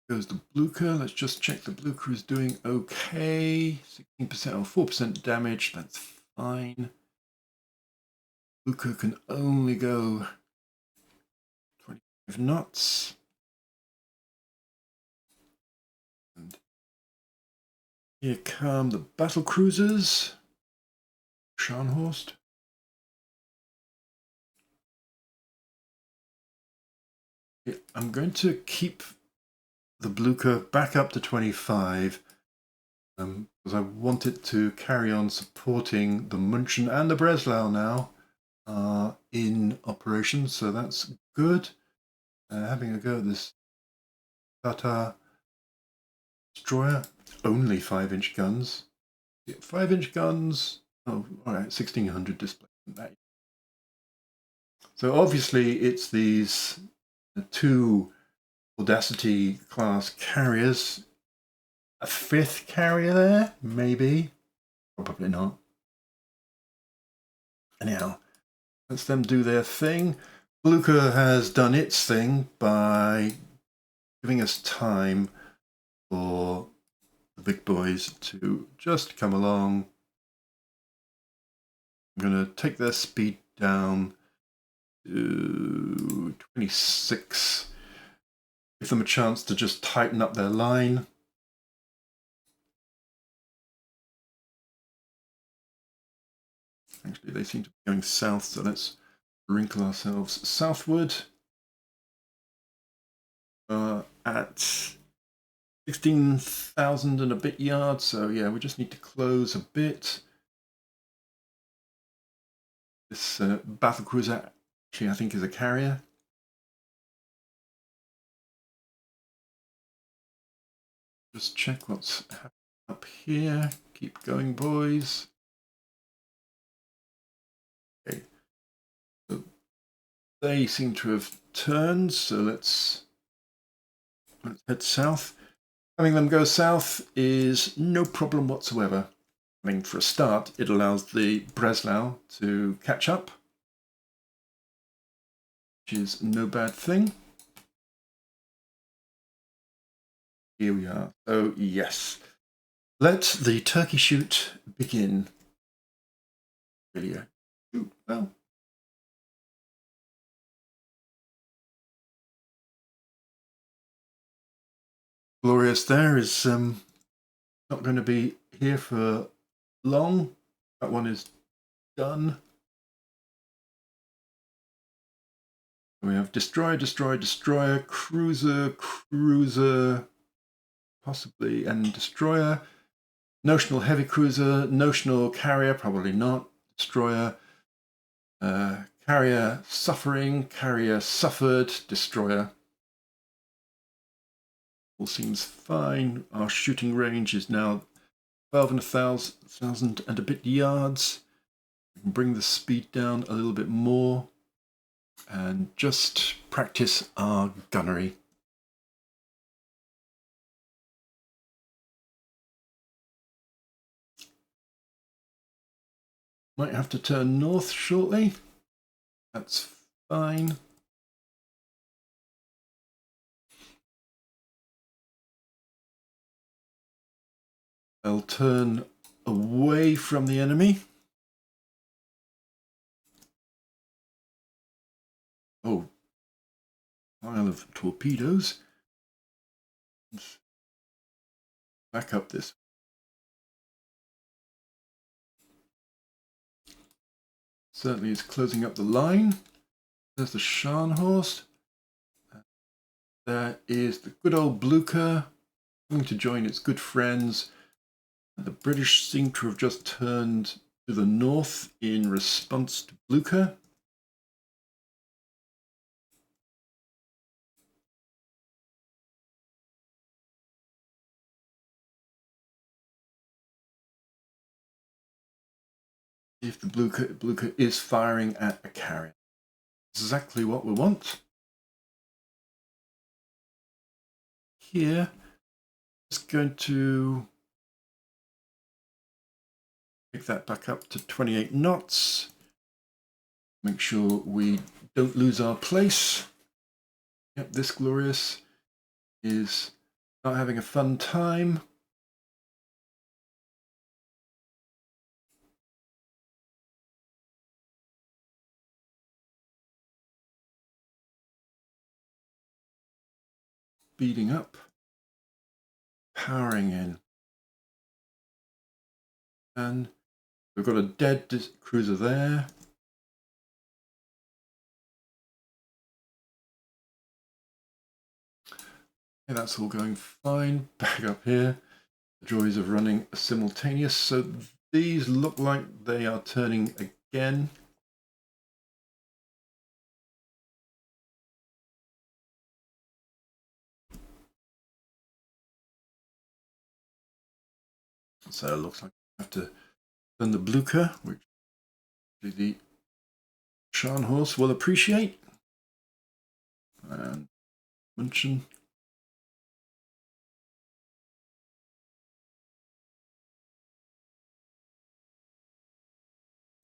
Goes the Blucher. Let's just check the Blucher is doing okay. 16% or 4% damage. That's fine. Blucher can only go 25 knots. And here come the battle cruisers. Scharnhorst. I'm going to keep the Blucher back up to 25 because I want it to carry on supporting the Munchen and the Breslau now in operation, so that's good. Having a go at this Tata destroyer, only 5-inch guns. 5-inch guns, oh, all right, 1600 displacement. So obviously it's these two Audacity class carriers. A 5th carrier there? Maybe. Probably not. Anyhow, Lets them do their thing. Blucher has done its thing by giving us time for the big boys to just come along. I'm going to take their speed down to 26. Give them a chance to just tighten up their line. Actually, they seem to be going south, so let's wrinkle ourselves southward. At 16,000 and a bit yards, so yeah, we just need to close a bit. This battle cruiser, actually, I think is a carrier. Just check what's happening up here. Keep going, boys. Okay. So they seem to have turned, so let's head south. Having them go south is no problem whatsoever. I mean, for a start, it allows the Breslau to catch up, which is no bad thing. Here we are. So, yes. Let the turkey shoot begin. Video. Ooh, well. Glorious there is not going to be here for long. That one is done. We have destroyer, destroyer, destroyer, cruiser, cruiser, possibly, and destroyer. Notional heavy cruiser, notional carrier, probably not. Destroyer, carrier suffering, carrier suffered, destroyer. All seems fine. Our shooting range is now 12,000 and a bit yards. We can bring the speed down a little bit more and just practice our gunnery. Might have to turn north shortly. That's fine. I'll turn away from the enemy. Oh, pile of torpedoes. Back up this. Certainly is closing up the line. There's the Scharnhorst. There is the good old Blucher going to join its good friends. The British seem to have just turned to the north in response to Blucher. If the Blucher is firing at a carrier. Exactly what we want. Here, just going to pick that back up to 28 knots. Make sure we don't lose our place. Yep, this Glorious is not having a fun time. Speeding up. Powering in. And we've got a dead cruiser there. Okay, that's all going fine. Back up here. The joys of running simultaneous. So these look like they are turning again. So it looks like I have to turn the Blucher, which the Scharnhorst will appreciate. And München.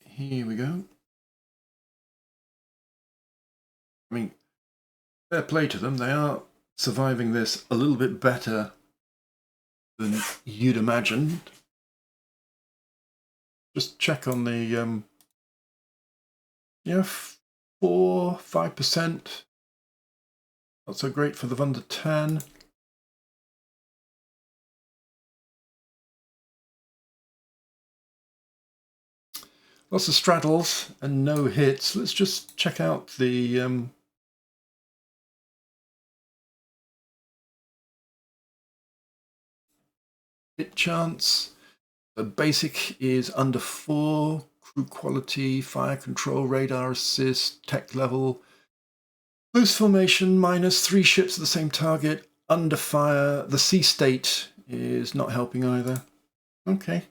Here we go. I mean, fair play to them. They are surviving this a little bit better than you'd imagine. Just check on the, yeah, 4-5%. Not so great for the under 10. Lots of straddles and no hits. Let's just check out the hit chance. The basic is under 4, crew quality, fire control, radar assist, tech level. Loose formation, -3 ships at the same target, under fire. The sea state is not helping either. Okay.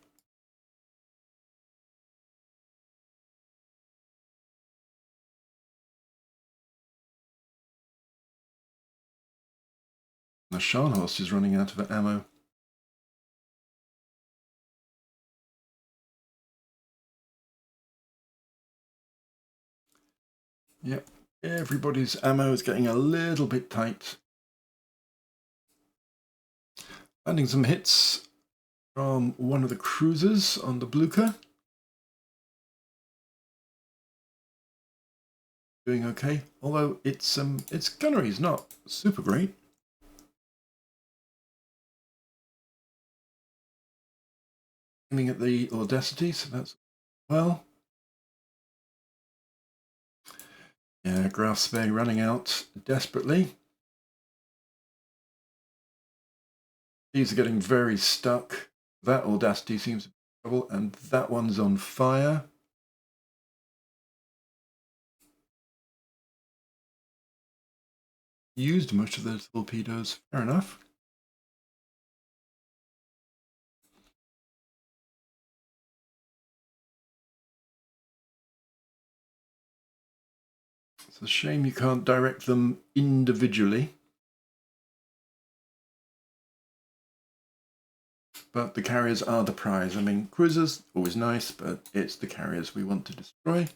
The Scharnhorst is running out of ammo. Yep, everybody's ammo is getting a little bit tight. Landing some hits from one of the cruisers on the Blucher. Doing okay, although its gunnery is not super great. Aiming at the Audacity, so that's well. Yeah, Graf Spee running out desperately. These are getting very stuck. That Audacity seems to be in trouble, and that one's on fire. Used most of those torpedoes, fair enough. It's a shame you can't direct them individually. But the carriers are the prize. I mean, cruisers, always nice, but it's the carriers we want to destroy.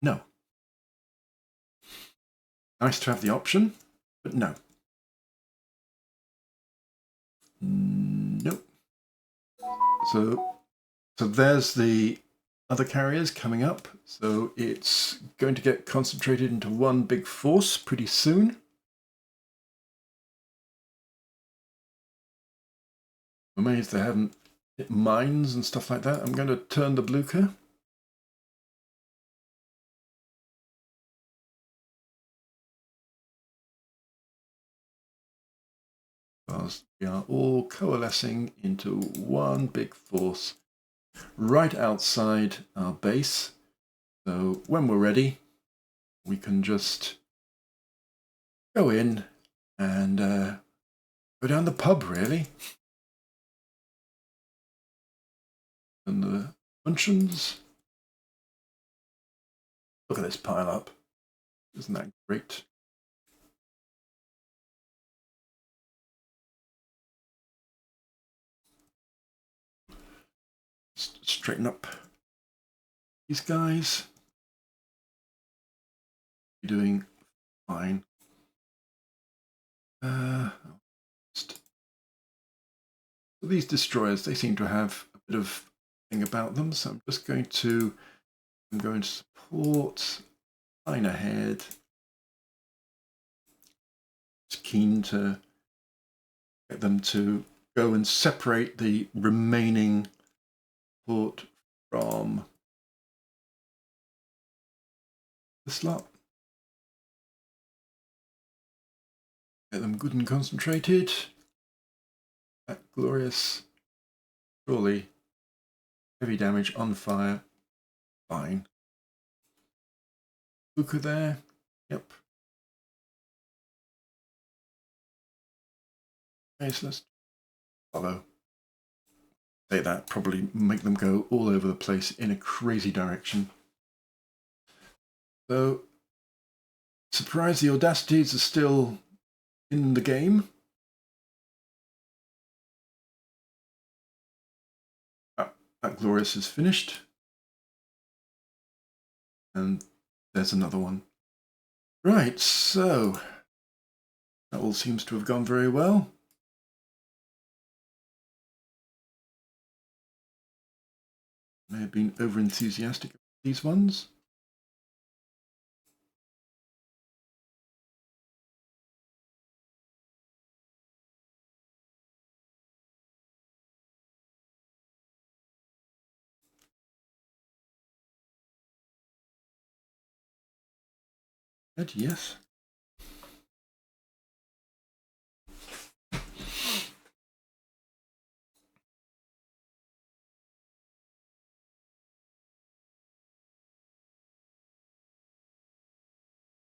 No. Nice to have the option, but no. Nope. So there's the other carriers coming up. So it's going to get concentrated into one big force pretty soon. I'm amazed they haven't hit mines and stuff like that. I'm going to turn the Blucher. We are all coalescing into one big force right outside our base. So when we're ready, we can just go in and go down the pub, really. And the functions. Look at this pile up. Isn't that great? Straighten up these guys. You're doing fine. So these destroyers, they seem to have a bit of thing about them. So I'm just going to, support, line ahead. Just keen to get them to go and separate the remaining port from the slot. Get them good and concentrated. That glorious, surely heavy damage on fire. Fine. Booker there. Yep. Okay, so let's follow. Say that, probably make them go all over the place in a crazy direction. So, surprise, the Audacities are still in the game. That Glorious is finished. And there's another one. Right, so that all seems to have gone very well. May have been over enthusiastic about these ones. But yes.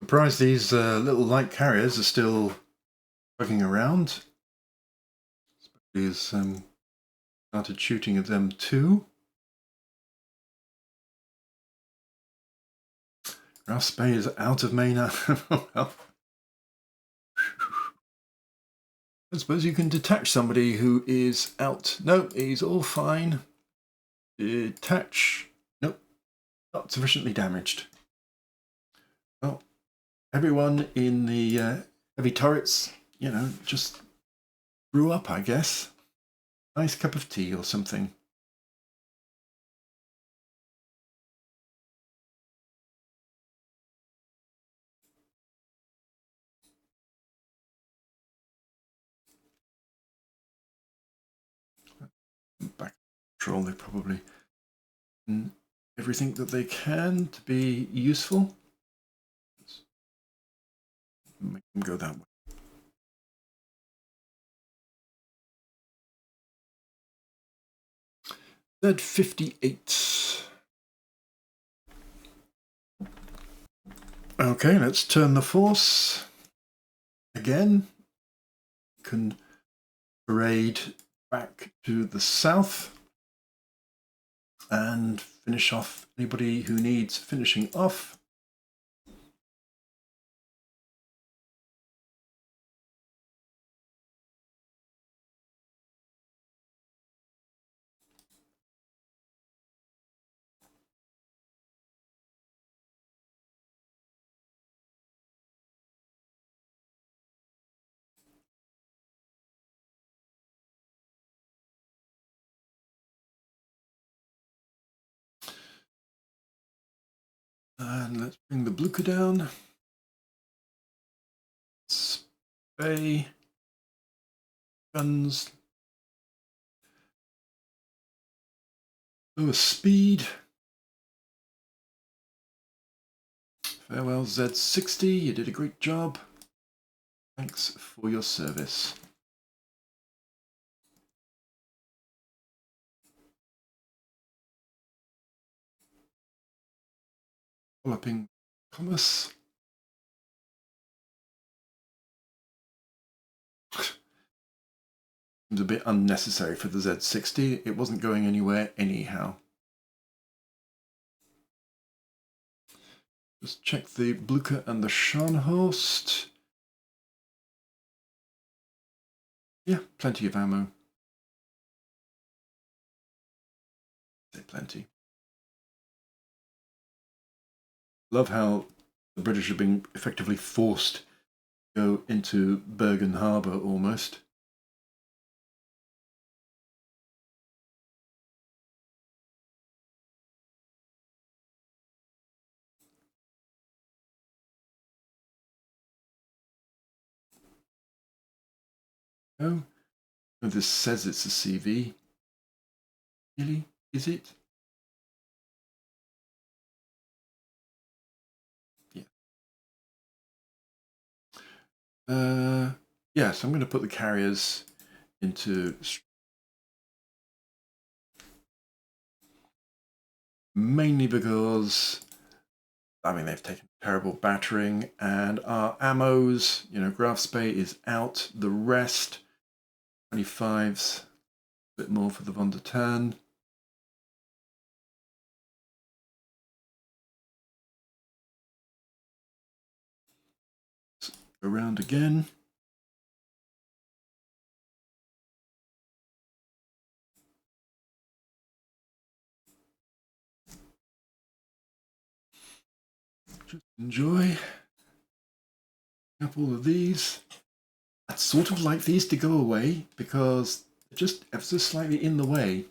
Surprised these little light carriers are still bugging around. He's started shooting at them too. Rouse Bay is out of main ammo. Well, I suppose you can detach somebody who is out. No, he's all fine. Detach. Nope, not sufficiently damaged. Well, everyone in the heavy turrets, you know, just grew up, I guess. Nice cup of tea or something. Back control, they probably everything that they can to be useful. Let's make them go that way. Z58. Okay, let's turn the force again. Can parade back to the south and finish off anybody who needs finishing off. And let's bring the Blucher down. Spay. Guns. Lower speed. Farewell Z60, you did a great job. Thanks for your service. Developing commerce. Seems a bit unnecessary for the Z60. It wasn't going anywhere anyhow. Just check the Blucher and the Scharnhorst. Yeah, plenty of ammo. Plenty. Love how the British have been effectively forced to go into Bergen Harbour almost. Oh, this says it's a CV. Really? Is it? Yeah. Yes, I'm going to put the carriers into mainly because I mean they've taken terrible battering and our ammos, you know, Graf Spee is out. The rest 25s, a bit more for the Von der Tan. Around again. just enjoy up all of these. I'd sort of like these to go away because they're just ever so slightly in the way.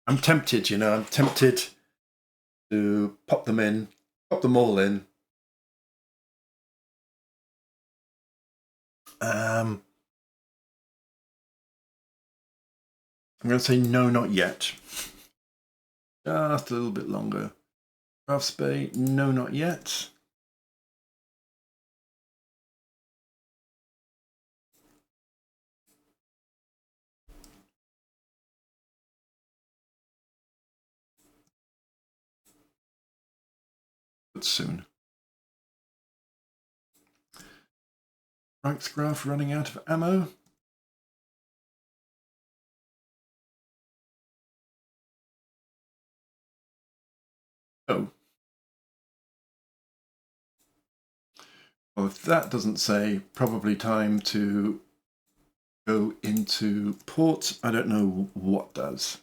I'm tempted, I'm tempted to pop them all in. I'm going to say no, not yet. Just a little bit longer. Graph spay, no, not yet. But soon. Reichsgraf running out of ammo. Oh. Well, if that doesn't say probably time to go into port, I don't know what does.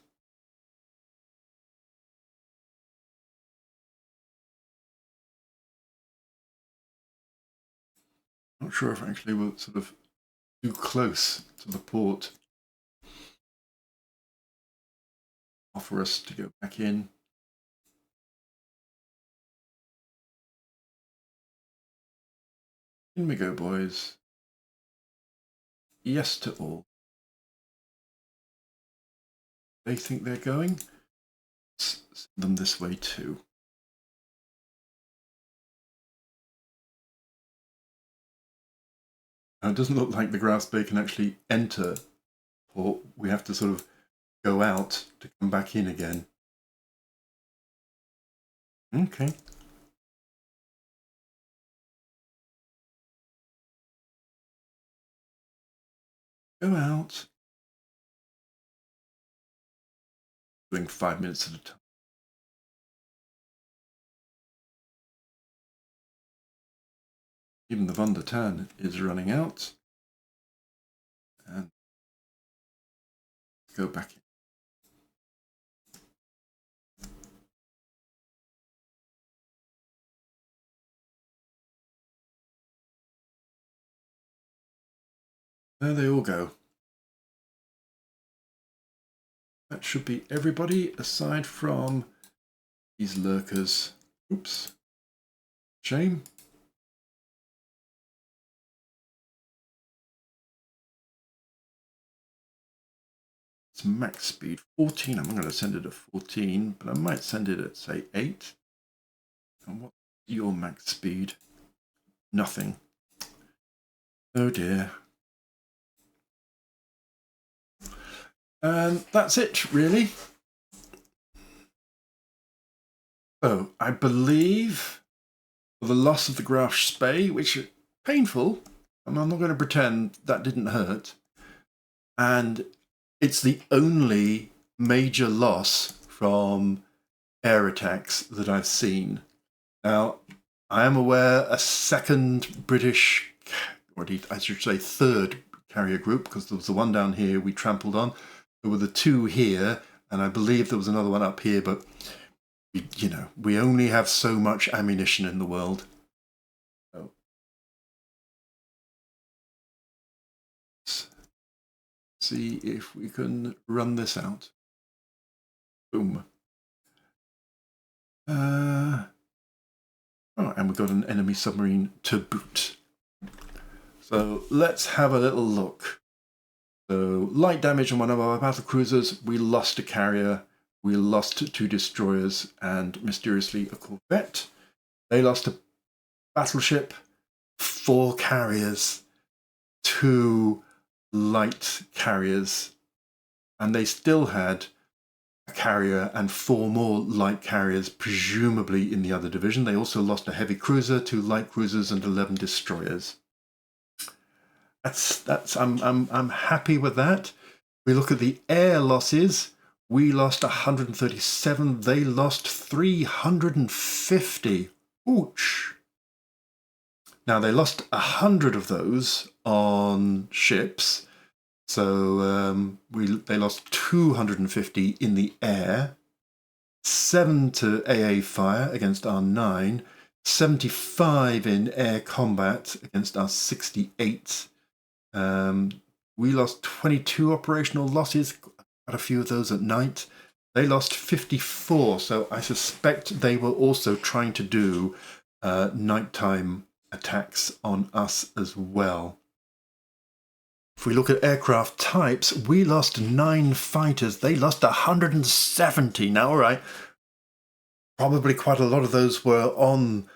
Not sure if actually we're sort of too close to the port. Offer us to go back in. In we go, boys. Yes to all. They think they're going. Send them this way too. Now, it doesn't look like the Grouse Bay can actually enter, or we have to sort of go out to come back in again. Okay. Go out. Doing 5 minutes at a time. Even the Von der Tann is running out. And go back in. There they all go. That should be everybody aside from these lurkers. Oops. Shame. It's max speed 14. I'm going to send it at 14, but I might send it at, say, 8. And what's your max speed? Nothing. Oh dear. And that's it, really. So I believe the loss of the Graf Spee, which is painful, and I'm not going to pretend that didn't hurt. And it's the only major loss from air attacks that I've seen. Now, I am aware a second British, or I should say third carrier group, because there was the one down here we trampled on. There were the two here, and I believe there was another one up here, but we only have so much ammunition in the world. So, let's see if we can run this out. Boom. Oh, and we've got an enemy submarine to boot. So let's have a little look. So light damage on one of our battle cruisers. We lost a carrier. We lost 2 destroyers and mysteriously a corvette. They lost a battleship, 4 carriers, 2 light carriers, and they still had a carrier and 4 more light carriers, presumably in the other division. They also lost a heavy cruiser, 2 light cruisers, and 11 destroyers. I'm happy with that. We look at the air losses. We lost 137. They lost 350. Ouch. Now, they lost 100 of those on ships. So they lost 250 in the air, 7 to AA fire against our 9, 75 in air combat against our 68. We lost 22 operational losses, quite a few of those at night. They lost 54, so I suspect they were also trying to do nighttime attacks on us as well. If we look at aircraft types, we lost 9 fighters. They lost 170. Now, all right, probably quite a lot of those were on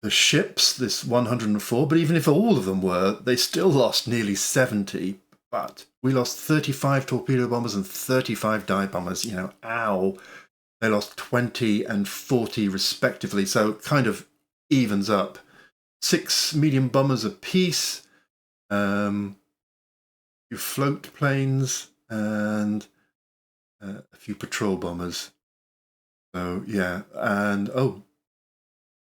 the ships, this 104, but even if all of them were, they still lost nearly 70. But we lost 35 torpedo bombers and 35 dive bombers. You know, ow. They lost 20 and 40 respectively, so it kind of evens up. 6 medium bombers apiece, a few float planes, and a few patrol bombers. So, yeah, and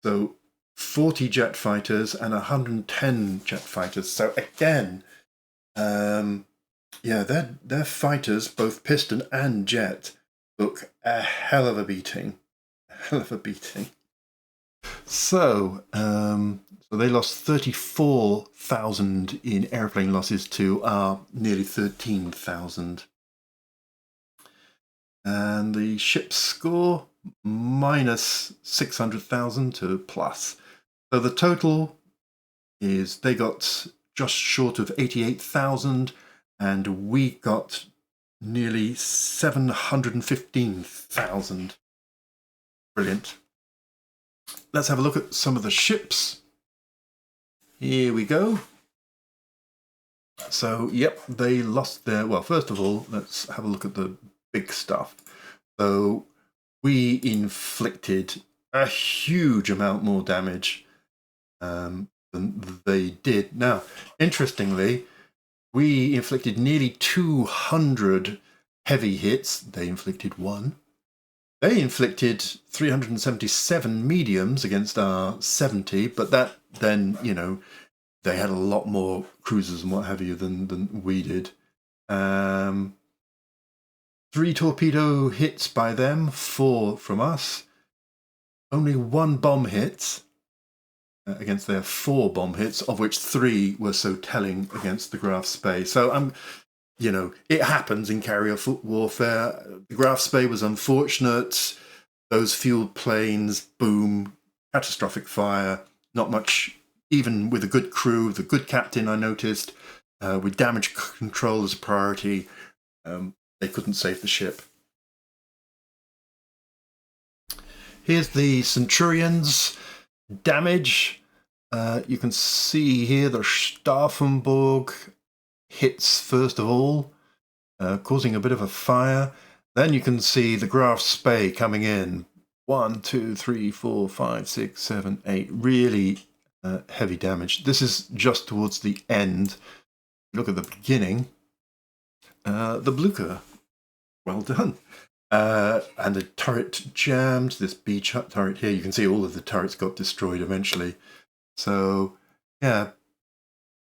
so 40 jet fighters and 110 jet fighters. So again, yeah, their fighters, both piston and jet, took a hell of a beating. A hell of a beating. So, so they lost 34,000 in airplane losses to our nearly 13,000. And the ship's score, minus 600,000 to plus. So the total is they got just short of 88,000 and we got nearly 715,000. Brilliant. Let's have a look at some of the ships. Here we go. So, yep, they lost their... Well, first of all, let's have a look at the big stuff. So, we inflicted a huge amount more damage than they did. Now, interestingly, we inflicted nearly 200 heavy hits. They inflicted 1. They inflicted 377 mediums against our 70, but that then, you know, they had a lot more cruisers and what have you than we did. 3 torpedo hits by them, 4 from us. Only 1 bomb hit against their 4 bomb hits, of which 3 were so telling against the Graf Spee. So you know, it happens in carrier warfare. The Graf Spee was unfortunate. Those fueled planes, boom, catastrophic fire. Not much, even with a good crew, the good captain, I noticed, with damage control as a priority, they couldn't save the ship. Here's the Centurion's damage. You can see here the Staffenburg hits first of all, causing a bit of a fire. Then you can see the Graf Spee coming in. 1, 2, 3, 4, 5, 6, 7, 8. Really heavy damage. This is just towards the end. Look at the beginning. The Blucher. Well done. And the turret jammed. This B turret here. You can see all of the turrets got destroyed eventually. So, yeah.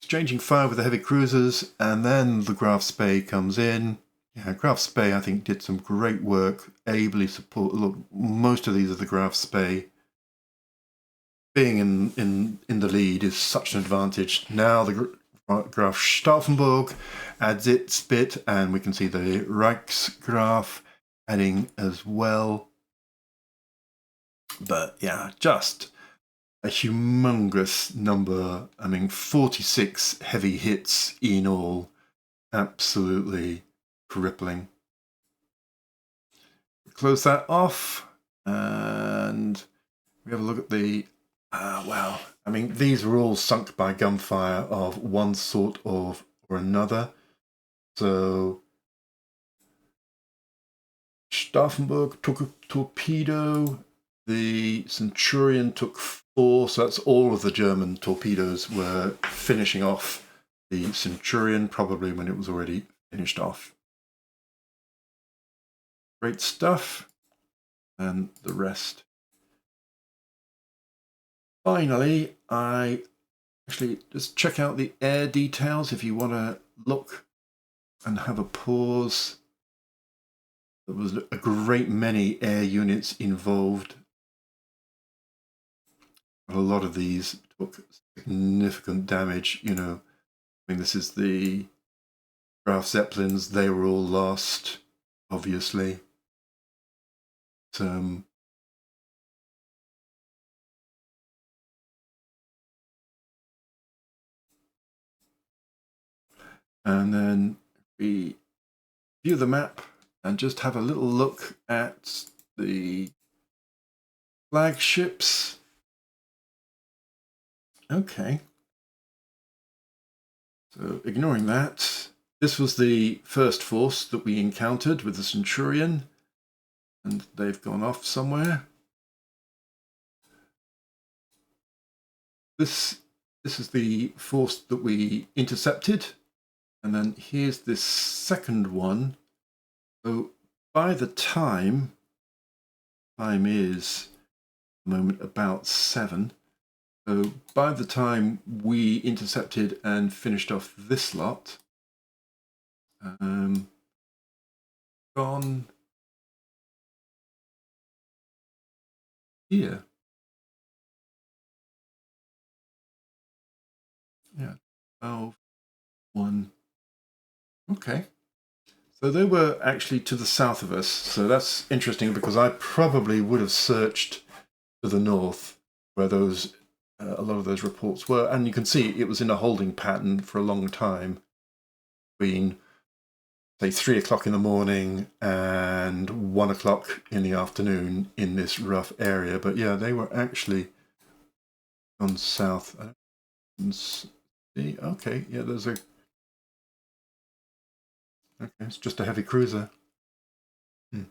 Exchanging fire with the heavy cruisers, and then the Graf Spee comes in. Yeah, Graf Spee, I think, did some great work, ably support. Look, most of these are the Graf Spee. Being in the lead is such an advantage. Now the Graf Stauffenberg adds its bit, and we can see the Reichsgraf adding as well. But yeah, just a humongous number. I mean, 46 heavy hits in all. Absolutely crippling. Close that off, and we have a look at the... wow. I mean, these were all sunk by gunfire of one sort or another. So, Stauffenberg took a torpedo. The Centurion took 4, so that's all of the German torpedoes were finishing off the Centurion, probably when it was already finished off. Great stuff. And the rest. Finally, I Actually, just check out the air details if you want to look and have a pause. There was a great many air units involved. But a lot of these took significant damage, you know. I mean, this is the Graf Zeppelins. They were all lost, obviously. And then we view the map and just have a little look at the flagships. Okay. So ignoring that, this was the first force that we encountered with the Centurion, and they've gone off somewhere. This is the force that we intercepted, and then here's this second one. So by the time is at the moment about 7. So by the time we intercepted and finished off this lot, gone here. Yeah, 12, 1. Okay. So they were actually to the south of us. So that's interesting because I probably would have searched to the north where those a lot of those reports were. And you can see it was in a holding pattern for a long time between, say, 3 o'clock in the morning and 1 o'clock in the afternoon in this rough area. But yeah, they were actually gone south. Okay, yeah, there's a... Okay, it's just a heavy cruiser. I'm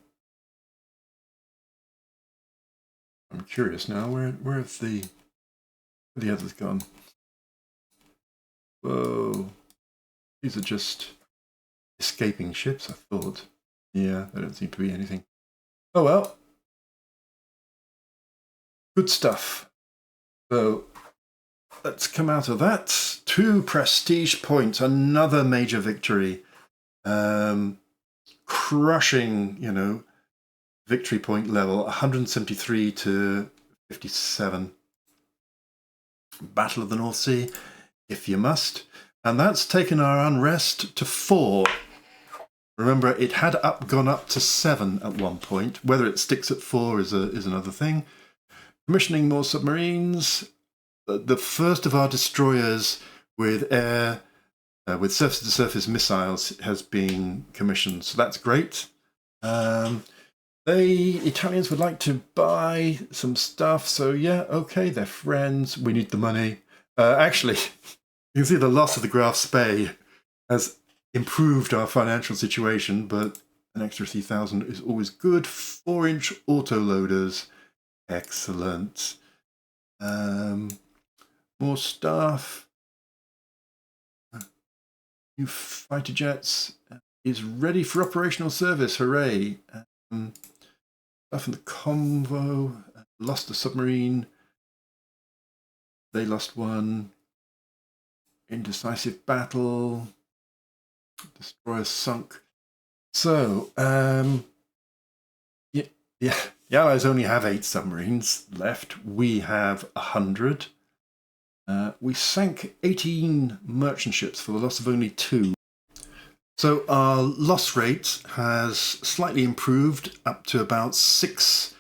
curious now, where have the others gone? Whoa. These are just escaping ships, I thought. Yeah, there don't seem to be anything. Oh well. Good stuff. So let's come out of that. 2 prestige points, another major victory. Crushing, you know, victory point level, 173 to 57. Battle of the North Sea, if you must. And that's taken our unrest to 4. Remember, it had gone up to 7 at one point. Whether it sticks at 4 is another thing. Commissioning more submarines. The first of our destroyers with air, with surface-to-surface missiles has been commissioned, so that's great. The Italians would like to buy some stuff, so yeah, okay, they're friends. We need the money. Actually, you can see the loss of the Graf Spee has improved our financial situation, but an extra 3,000 is always good. 4-inch autoloaders, excellent. More stuff. New fighter jets is ready for operational service. Hooray! Stuff in the convo. Lost a submarine. They lost one. Indecisive battle. Destroyer sunk. So, yeah, the Allies only have 8 submarines left. We have 100. We sank 18 merchant ships for the loss of only 2. So our loss rate has slightly improved up to about 6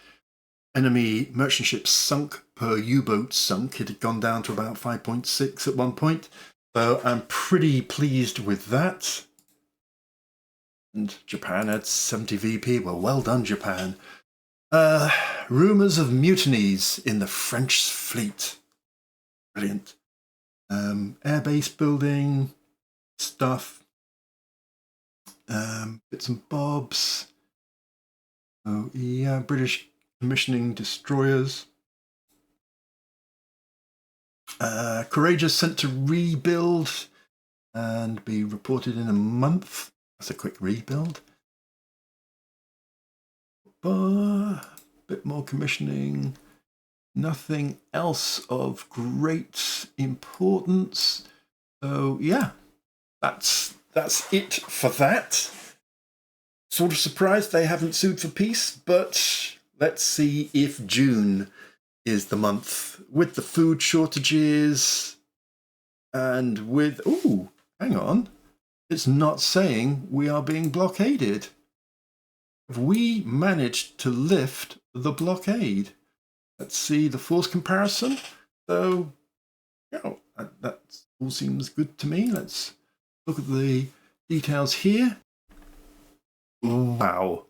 enemy merchant ships sunk per U-boat sunk. It had gone down to about 5.6 at one point. So I'm pretty pleased with that. And Japan had 70 VP. Well done, Japan. Rumours of mutinies in the French fleet. Brilliant. Airbase building stuff. Bits and bobs. Oh yeah, British commissioning destroyers. Courageous sent to rebuild and be reported in a month. That's a quick rebuild. Bit more commissioning. Nothing else of great importance. So yeah, that's it for that. Sort of surprised they haven't sued for peace, but let's see if June is the month with the food shortages and with... Ooh, hang on. It's not saying we are being blockaded. Have we managed to lift the blockade? Let's see the force comparison. So, yeah, that all seems good to me. Let's look at the details here. Wow.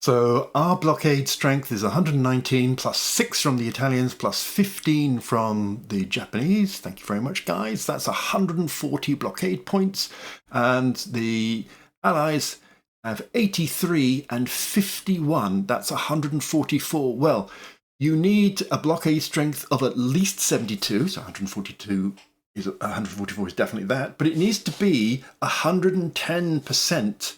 So our blockade strength is 119 plus 6 from the Italians plus 15 from the Japanese. Thank you very much, guys. That's 140 blockade points. And the Allies have 83 and 51. That's 144. Well, you need a blockade strength of at least 72. So 144 is definitely that. But it needs to be 110%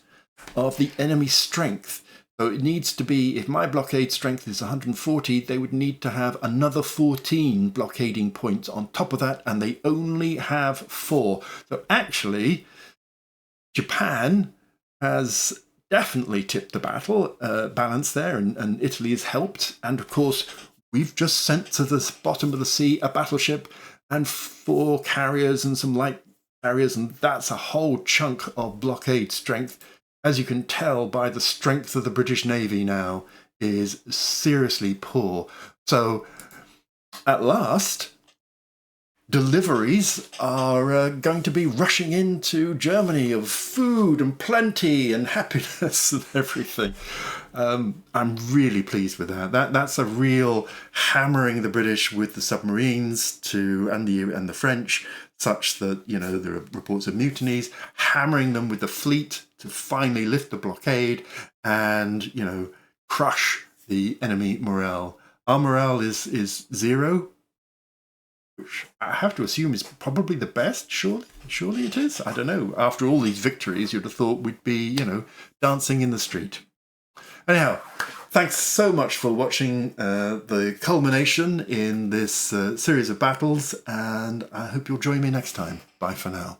of the enemy's strength. So it needs to be, if my blockade strength is 140, they would need to have another 14 blockading points on top of that, and they only have 4. So actually, Japan has definitely tipped the balance there, and Italy has helped. And of course, we've just sent to the bottom of the sea a battleship and 4 carriers and some light carriers, and that's a whole chunk of blockade strength. As you can tell by the strength of the British Navy now is seriously poor. So at last, deliveries are going to be rushing into Germany of food and plenty and happiness and everything. I'm really pleased with that. That's a real hammering the British with the submarines and the French, such that, you know, there are reports of mutinies, hammering them with the fleet to finally lift the blockade and, you know, crush the enemy morale. Our morale is 0, which I have to assume is probably the best. Surely it is. I don't know. After all these victories, you'd have thought we'd be, you know, dancing in the street. Anyhow, thanks so much for watching the culmination in this series of battles, and I hope you'll join me next time. Bye for now.